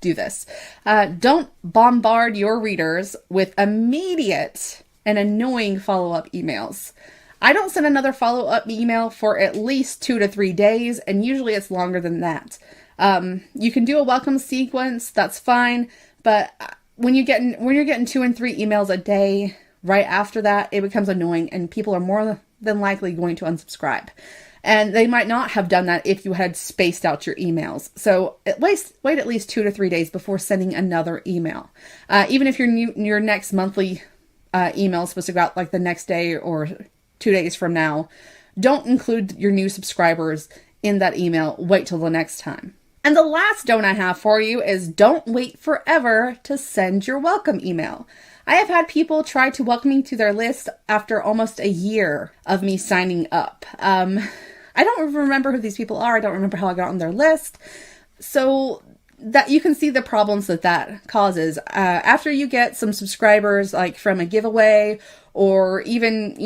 S3: do this. Don't bombard your readers with immediate and annoying follow-up emails. I don't send another follow-up email for at least 2 to 3 days, and usually it's longer than that. You can do a welcome sequence, that's fine, but when you're getting 2 and 3 emails a day, right after that, it becomes annoying, and people are more than likely going to unsubscribe. And they might not have done that if you had spaced out your emails. So wait at least 2 to 3 days before sending another email. Even if your next monthly email is supposed to go out like the next day or 2 days from now, don't include your new subscribers in that email. Wait till the next time. And the last don't I have for you is don't wait forever to send your welcome email. I have had people try to welcome me to their list after almost a year of me signing up. I don't remember who these people are. I don't remember how I got on their list. So that you can see the problems that causes. After you get some subscribers, like from a giveaway, or even,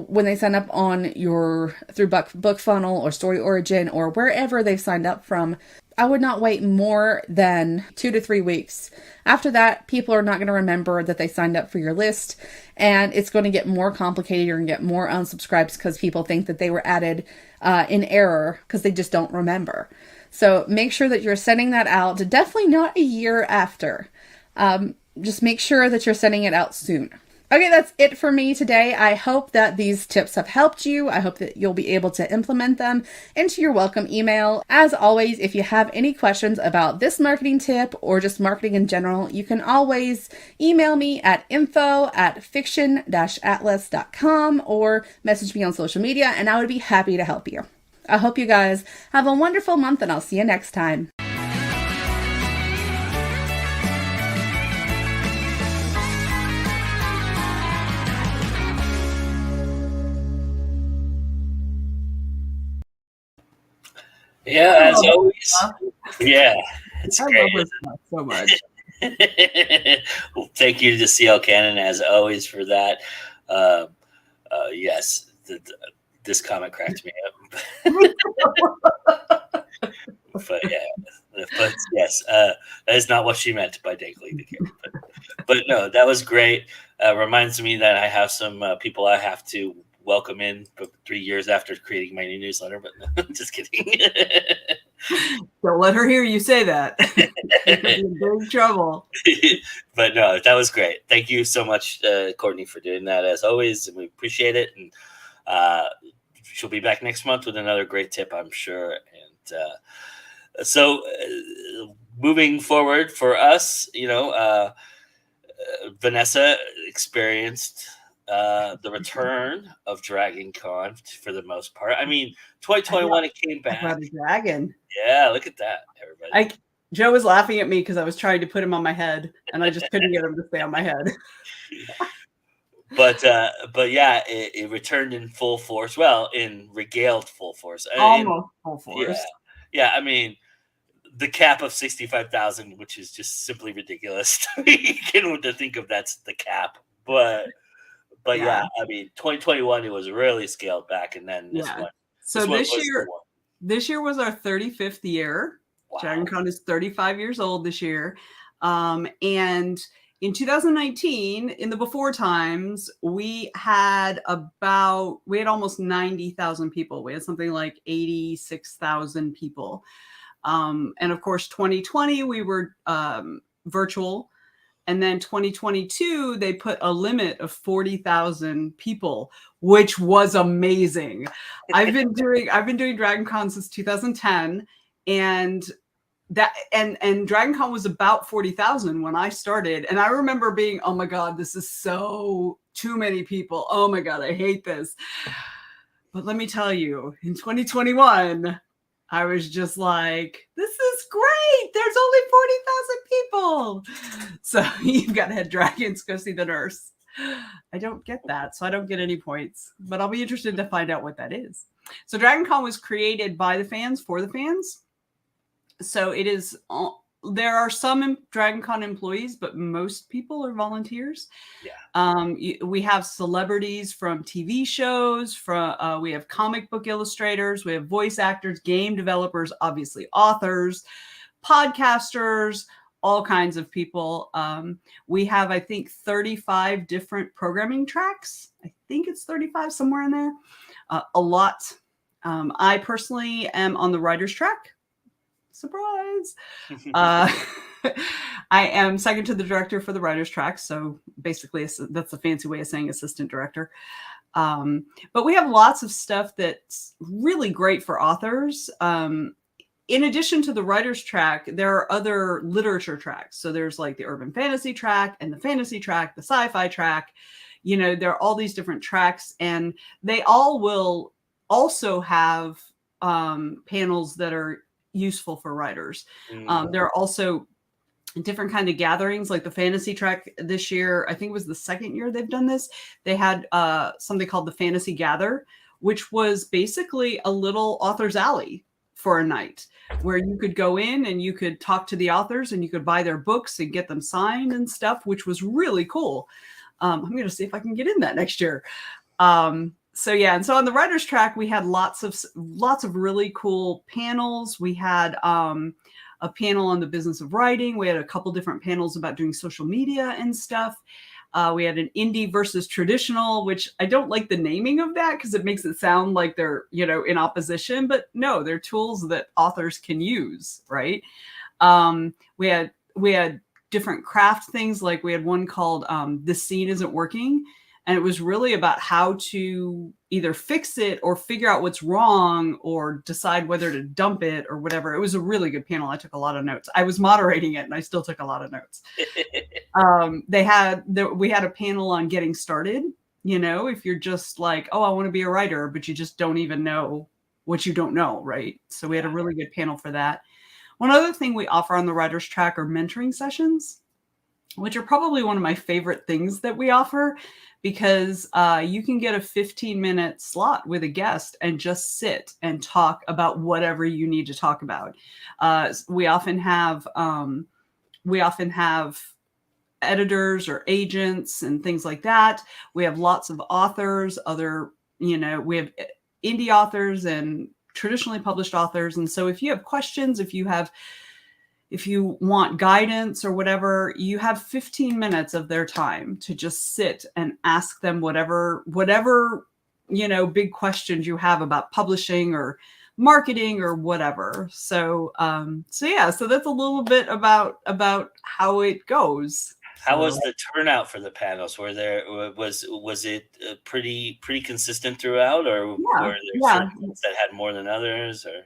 S3: when they sign up on through BookFunnel or Story Origin or wherever they've signed up from, I would not wait more than 2 to 3 weeks. After that, people are not going to remember that they signed up for your list, and it's going to get more complicated. You're going to get more unsubscribes because people think that they were added in error because they just don't remember. So make sure that you're sending that out. Definitely not a year after. Just make sure that you're sending it out soon. Okay, that's it for me today. I hope that these tips have helped you. I hope that you'll be able to implement them into your welcome email. As always, if you have any questions about this marketing tip or just marketing in general, you can always email me at info@fiction-atlas.com or message me on social media, and I would be happy to help you. I hope you guys have a wonderful month, and I'll see you next time.
S1: Yeah, as always. Yeah, it's great.
S2: I love her stuff so much.
S1: Well, thank you to CL Cannon, as always, for that. Yes, this comment cracked me up. But yes, that is not what she meant by Dankly the Kid. But no, that was great. Reminds me that I have some people I have to welcome in 3 years after creating my new newsletter, but no, just kidding.
S2: Don't let her hear you say that. You're in big trouble.
S1: But no, that was great. Thank you so much, Courtney, for doing that as always, and we appreciate it. And she'll be back next month with another great tip, I'm sure. And so moving forward for us, Venessa experienced the return of DragonCon for the most part. I mean, 2021 it came back.
S2: About a dragon.
S1: Yeah, look at that, everybody.
S2: Joe was laughing at me because I was trying to put him on my head, and I just couldn't get him to stay on my head.
S1: But yeah, it returned in full force. Well, in regaled full force.
S2: Almost full force.
S1: Yeah. I mean, the cap of 65,000, which is just simply ridiculous to think of that's the cap, but yeah, I mean, 2021 it was really scaled back, and then this one.
S2: So this year was our 35th year. Wow. DragonCon is 35 years old this year, and in 2019, in the before times, we had almost 90,000 people. We had something like 86,000 people, and of course, 2020 we were virtual. And then 2022, they put a limit of 40,000 people, which was amazing. I've been doing DragonCon since 2010, and that and DragonCon was about 40,000 when I started, and I remember being, oh my god, this is so too many people. Oh my god, I hate this. But let me tell you, in 2021, I was just like, this is great. There's only 40,000 people. So you've got to head dragons, go see the nurse. I don't get that, so I don't get any points, but I'll be interested to find out what that is. So DragonCon was created by the fans for the fans. So it is, there are some DragonCon employees, but most people are volunteers.
S1: Yeah.
S2: We have celebrities from TV shows, we have comic book illustrators, we have voice actors, game developers, obviously authors, podcasters, all kinds of people. We have, I think, 35 different programming tracks. I think it's 35, somewhere in there. A lot. I personally am on the writer's track. Surprise. I am second to the director for the writer's track. So basically, that's a fancy way of saying assistant director. But we have lots of stuff that's really great for authors. In addition to the writer's track, there are other literature tracks. So there's like the urban fantasy track and the fantasy track, the sci-fi track. You know, there are all these different tracks, and they all will also have panels that are useful for writers. There are also different kind of gatherings, like the fantasy track this year. I think it was the second year they've done this. They had something called the Fantasy Gather, which was basically a little author's alley for a night, where you could go in and you could talk to the authors and you could buy their books and get them signed and stuff, which was really cool. I'm going to see if I can get in that next year. So yeah, and so on the writer's track, we had lots of really cool panels. We had a panel on the business of writing. We had a couple different panels about doing social media and stuff. We had an indie versus traditional, which I don't like the naming of that because it makes it sound like they're, you know, in opposition, but no, they're tools that authors can use, right? We had different craft things. Like we had one called "This Scene Isn't Working." And it was really about how to either fix it or figure out what's wrong or decide whether to dump it or whatever. It was a really good panel. I took a lot of notes. I was moderating it and I still took a lot of notes. We had a panel on getting started. You know, if you're just like, oh, I want to be a writer, but you just don't even know what you don't know, right? So we had a really good panel for that. One other thing we offer on the writer's track are mentoring sessions, which are probably one of my favorite things that we offer, because you can get a 15-minute slot with a guest and just sit and talk about whatever you need to talk about. We often have editors or agents and things like that. We have lots of authors, we have indie authors and traditionally published authors. And so if you have questions, if you want guidance or whatever, you have 15 minutes of their time to just sit and ask them whatever, big questions you have about publishing or marketing or whatever. So that's a little bit about how it goes.
S1: How was the turnout for the panels? Was it pretty consistent throughout, or were there certain ones that had more than others? Or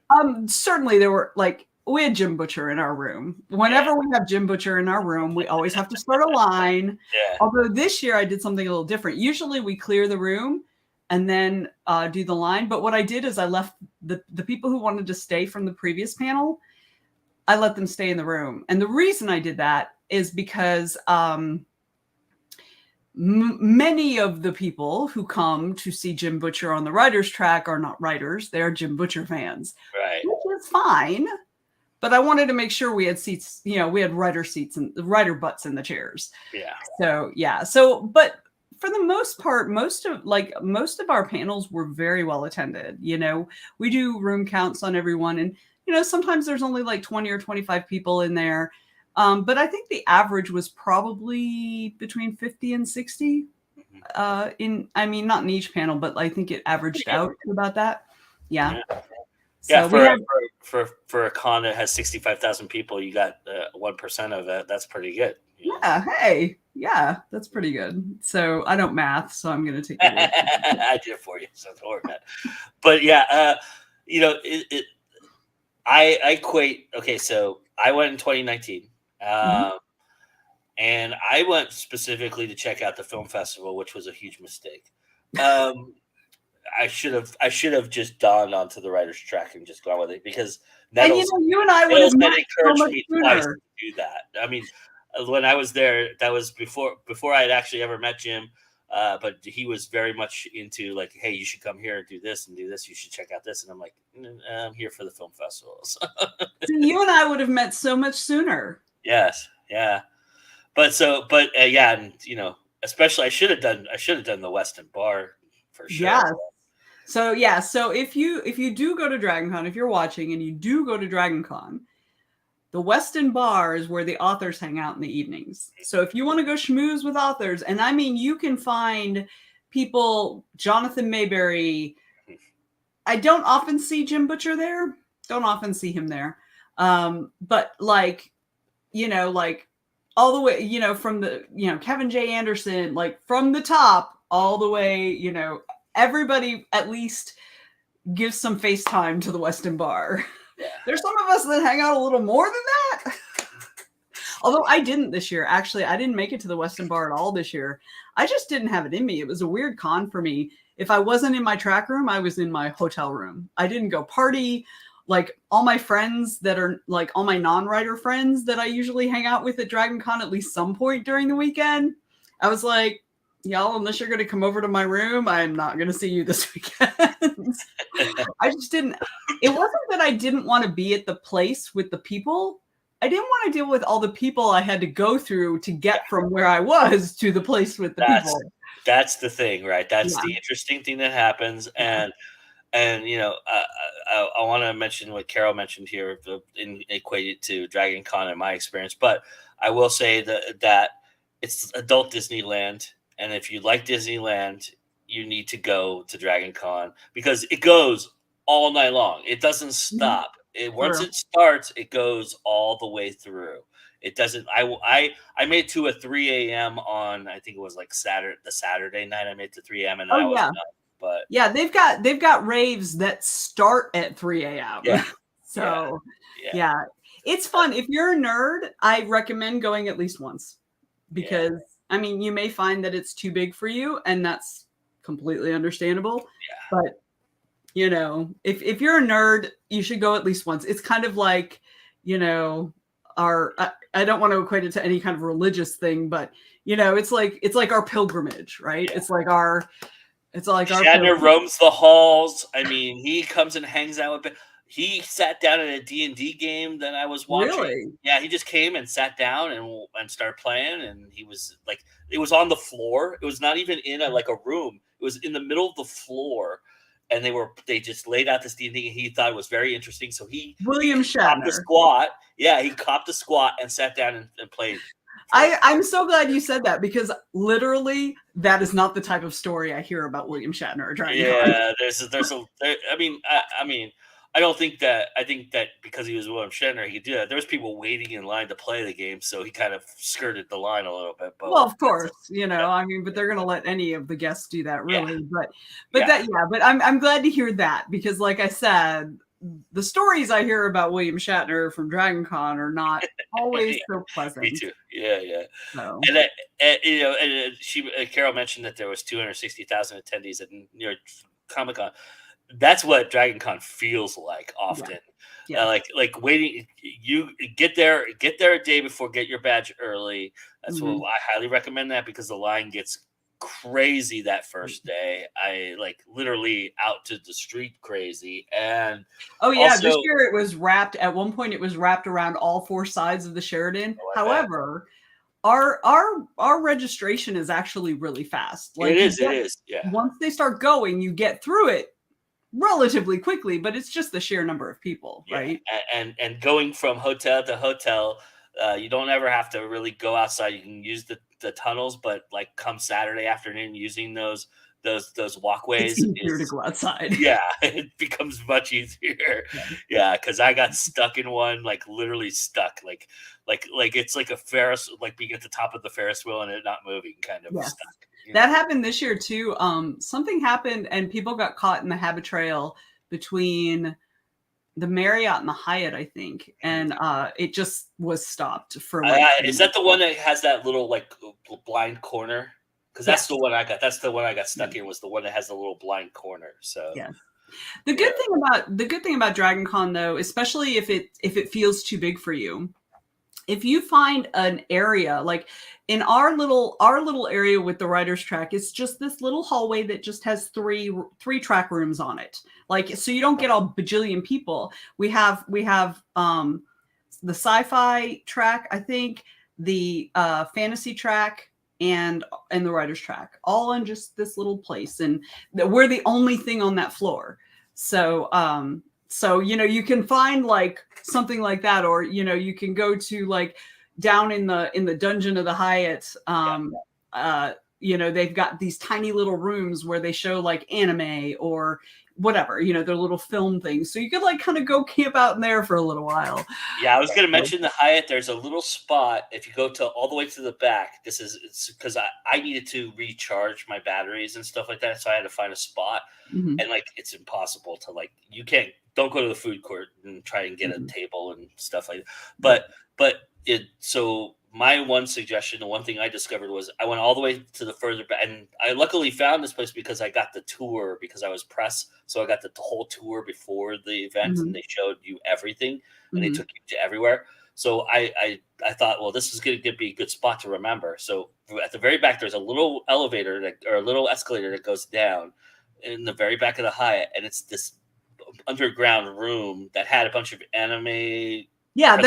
S2: certainly there were, like, we had Jim Butcher in our room. Whenever we have Jim Butcher in our room, we always have to start a line.
S1: Yeah.
S2: Although this year I did something a little different. Usually we clear the room and then do the line. But what I did is I left the people who wanted to stay from the previous panel, I let them stay in the room. And the reason I did that is because many of the people who come to see Jim Butcher on the writer's track are not writers. They're Jim Butcher fans.
S1: Right.
S2: Which is fine. But I wanted to make sure we had seats, we had writer seats and the writer butts in the chairs.
S1: Yeah.
S2: But for the most part, most of our panels were very well attended. We do room counts on everyone, and sometimes there's only like 20 or 25 people in there. But I think the average was probably between 50 and 60 not in each panel, but I think it averaged out to about that. Yeah.
S1: Yeah, for a con that has 65,000 people, you got 1% of that. That's pretty good.
S2: Yeah. Hey. Yeah, that's pretty good. So I don't math, so I'm going to take it.
S1: I did it for you, so don't worry about it. But yeah, I equate. Okay, so I went in 2019.
S2: Mhm.
S1: And I went specifically to check out the film festival, which was a huge mistake. Um, I should have just dawned onto the writer's track and just gone with it because
S2: And
S1: Nettles
S2: you and I would have
S1: Nettles had
S2: met so
S1: encouraged
S2: much
S1: me twice
S2: sooner.
S1: to do that. I mean, when I was there, that was before I had actually ever met Jim. But he was very much into like, hey, you should come here and do this and do this. You should check out this. And I'm like, I'm here for the film festivals.
S2: So you and I would have met so much sooner.
S1: Yes, yeah. Yeah, and especially I should have done the Weston Bar for sure.
S2: Yes. So yeah, so if you do go to DragonCon, if you're watching and you do go to DragonCon, the Weston Bar is where the authors hang out in the evenings. So if you want to go schmooze with authors, and I mean you can find people, Jonathan Mayberry. I don't often see Jim Butcher there. Don't often see him there. But like, like all the way, from the, Kevin J. Anderson, like from the top all the way, everybody at least gives some FaceTime to the Weston Bar.
S1: Yeah.
S2: There's some of us that hang out a little more than that. Although I didn't this year. Actually, I didn't make it to the Weston Bar at all this year. I just didn't have it in me. It was a weird con for me. If I wasn't in my track room, I was in my hotel room. I didn't go party. Like all my friends that are like all my non-writer friends that I usually hang out with at DragonCon at least some point during the weekend, I was like, y'all, unless you're going to come over to my room, I'm not going to see you this weekend. I just didn't. It wasn't that I didn't want to be at the place with the people. I didn't want to deal with all the people I had to go through to get from where I was to the place with the people.
S1: That's the thing, right? That's the interesting thing that happens. And I want to mention what Carol mentioned here, equated to DragonCon in my experience. But I will say that it's adult Disneyland, and if you like Disneyland, you need to go to DragonCon because it goes all night long. It doesn't stop. Once it starts, it goes all the way through. It doesn't. I made to a 3 a.m. on, I think it was like the Saturday night. I made to 3 a.m. and I was done. But
S2: yeah, they've got raves that start at 3 a.m.
S1: Yeah.
S2: So yeah, it's fun. If you're a nerd, I recommend going at least once because I mean, you may find that it's too big for you, and that's completely understandable.
S1: Yeah.
S2: But if you're a nerd, you should go at least once. It's kind of like, I don't want to equate it to any kind of religious thing, but it's like our pilgrimage, right?
S1: Yeah.
S2: It's like our
S1: Shatner roams the halls. I mean, he comes and hangs out with. He sat down at a D&D game that I was watching.
S2: Really?
S1: Yeah, he just came and sat down and started playing, and he was like, it was on the floor. It was not even in a room. It was in the middle of the floor, and they just laid out this D&D, and he thought it was very interesting. So
S2: William Shatner
S1: copped a squat. Yeah, he copped a squat and sat down and played.
S2: I'm so glad you said that because literally that is not the type of story I hear about William Shatner or DragonCon.
S1: Yeah, I don't think that. I think that because he was William Shatner, he could do that. There was people waiting in line to play the game, so he kind of skirted the line a little bit. But
S2: well, of course, but they're going to let any of the guests do that, really. Yeah. But I'm glad to hear that because, like I said, the stories I hear about William Shatner from DragonCon are not always so pleasant.
S1: Me too. Yeah.
S2: So.
S1: Carol mentioned that there was 260,000 attendees at New York Comic Con. That's what DragonCon feels like often.
S2: Yeah.
S1: Like waiting. You get there a day before. Get your badge early. That's what I highly recommend that because the line gets crazy that first day. I literally out to the street crazy. And
S2: this year it was wrapped at one point. It was wrapped around all four sides of the Sheridan. However, our registration is actually really fast.
S1: It is. Yeah.
S2: Once they start going, you get through it relatively quickly, but it's just the sheer number of people, right?
S1: And going from hotel to hotel, you don't ever have to really go outside. You can use the tunnels, but come Saturday afternoon, using those walkways,
S2: it's easier to go outside.
S1: Yeah, it becomes much easier. Yeah, because I got stuck in one, literally stuck, like it's like a Ferris, being at the top of the Ferris wheel and it not moving, kind of stuck.
S2: That happened this year too. Something happened and people got caught in the habit trail between the Marriott and the Hyatt, I think, and it just was stopped for like.
S1: Is that the one that has that little like blind corner? Because that's the one I got. That's the one I got stuck in. Was the one that has the little blind corner. So
S2: yeah. The good thing about DragonCon though, especially if it feels too big for you, if you find an area like in our little area with the writer's track, it's just this little hallway that just has three track rooms on it. Like, so you don't get all bajillion people. We have the sci-fi track, I think, the fantasy track, and the writer's track, all in just this little place, and we're the only thing on that floor. So you can find like something like that, or you can go to like down in the dungeon of the Hyatt. They've got these tiny little rooms where they show like anime or whatever, their little film things. So you could like kind of go camp out in there for a little while.
S1: Yeah, I was going to mention the Hyatt. There's a little spot if you go to all the way to the back. It's because I needed to recharge my batteries and stuff like that, so I had to find a spot.
S2: Mm-hmm.
S1: And like it's impossible to like don't go to the food court and try and get a table and stuff like that. But so my one suggestion, the one thing I discovered was I went all the way to the further back, and I luckily found this place because I got the tour because I was press. So I got the whole tour before the event, and they showed you everything, and they took you to everywhere. So I thought, well, this is going to be a good spot to remember. So at the very back, there's a little elevator or a little escalator that goes down in the very back of the Hyatt, and it's this underground room that had a bunch of anime.
S2: Yeah,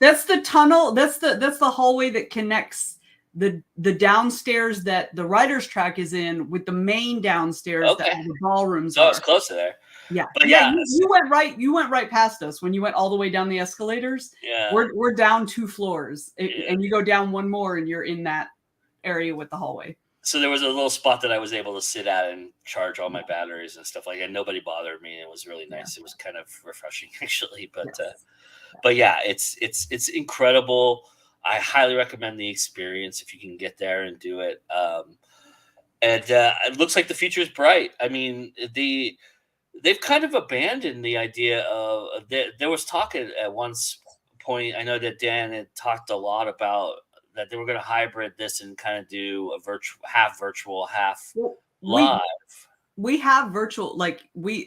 S2: that's the tunnel. That's the hallway that connects the downstairs that the writer's track is in with the main downstairs that all the ballrooms are.
S1: It's close to there.
S2: Yeah,
S1: but
S2: you went right. You went right past us when you went all the way down the escalators.
S1: Yeah,
S2: we're down 2 floors, and you go down one more, and you're in that area with the hallway.
S1: So there was a little spot that I was able to sit at and charge all my batteries and stuff like that. Nobody bothered me. It was really nice. It was kind of refreshing, actually. But yeah, it's incredible. I highly recommend the experience if you can get there and do it. And it looks like the future is bright. I mean, they've kind of abandoned the idea of there was talk at one point. I know that Dan had talked a lot about that they were going to hybrid this and kind of do a half virtual, half live.
S2: We have virtual, like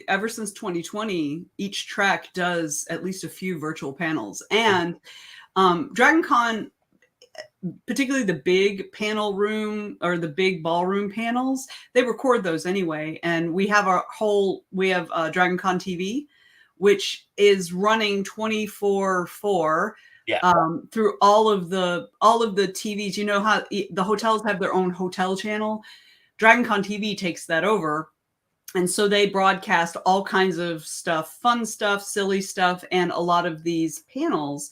S2: ever since 2020, each track does at least a few virtual panels. And DragonCon, particularly the big panel room or the big ballroom panels, they record those anyway. And we have DragonCon TV, which is running 24/4. Through all of the TVs. You know how the hotels have their own hotel channel? DragonCon TV takes that over. And so they broadcast all kinds of stuff, fun stuff, silly stuff, and a lot of these panels.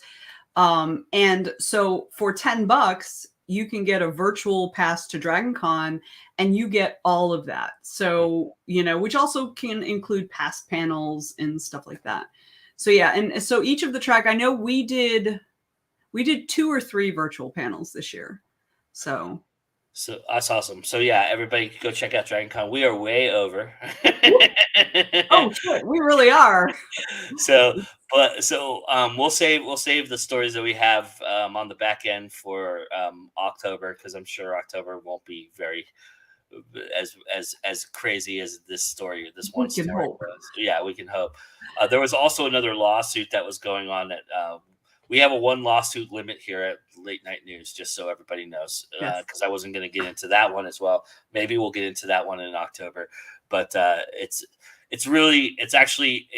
S2: And so for $10, you can get a virtual pass to DragonCon and you get all of that. So, which also can include past panels and stuff like that. So yeah, and so each of the track, I know we did 2 or 3 virtual panels this year. So
S1: that's awesome. So yeah, everybody go check out DragonCon. We are way over.
S2: Oh shit, we really are.
S1: We'll save the stories that we have on the back end for October, because I'm sure October won't be very as crazy as this story. This one story was. Yeah, we can hope. There was also another lawsuit that was going on that. We have a 1 lawsuit limit here at Late Night News, just so everybody knows, because I wasn't going to get into that one as well. Maybe we'll get into that one in October, but it's actually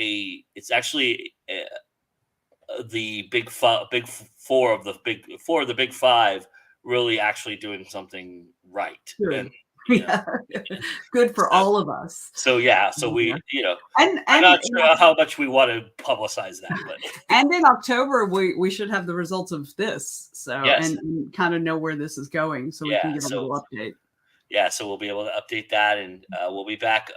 S1: the big four of the big 5 really actually doing something right. And,
S2: good for all of us.
S1: So yeah, so we, and I'm not sure how much we want to publicize that, but
S2: and in October we should have the results of this, so and kind of know where this is going, so we can give a little update. Yeah,
S1: so we'll be able to update that, and we'll be back.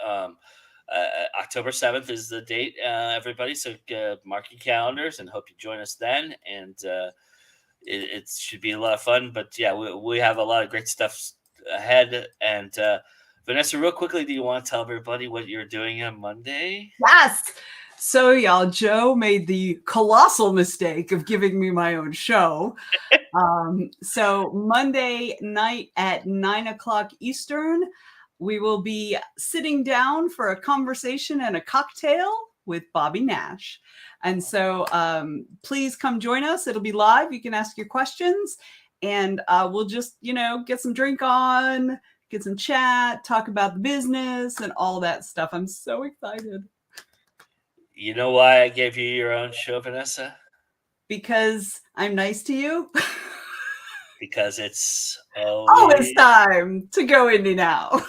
S1: October 7th is the date, everybody. So mark your calendars and hope you join us then. And it should be a lot of fun. But yeah, we have a lot of great stuff ahead. And Venessa, real quickly, do you want to tell everybody what you're doing on Monday?
S2: Yes. So, y'all, Joe made the colossal mistake of giving me my own show. So Monday night at 9 o'clock Eastern, we will be sitting down for a conversation and a cocktail with Bobby Nash. And so please come join us. It'll be live. You can ask your questions and we'll just, get some drink on, get some chat, talk about the business and all that stuff. I'm so excited.
S1: You know why I gave you your own show, Venessa?
S2: Because I'm nice to you.
S1: Because it's
S2: It's time to go indie now.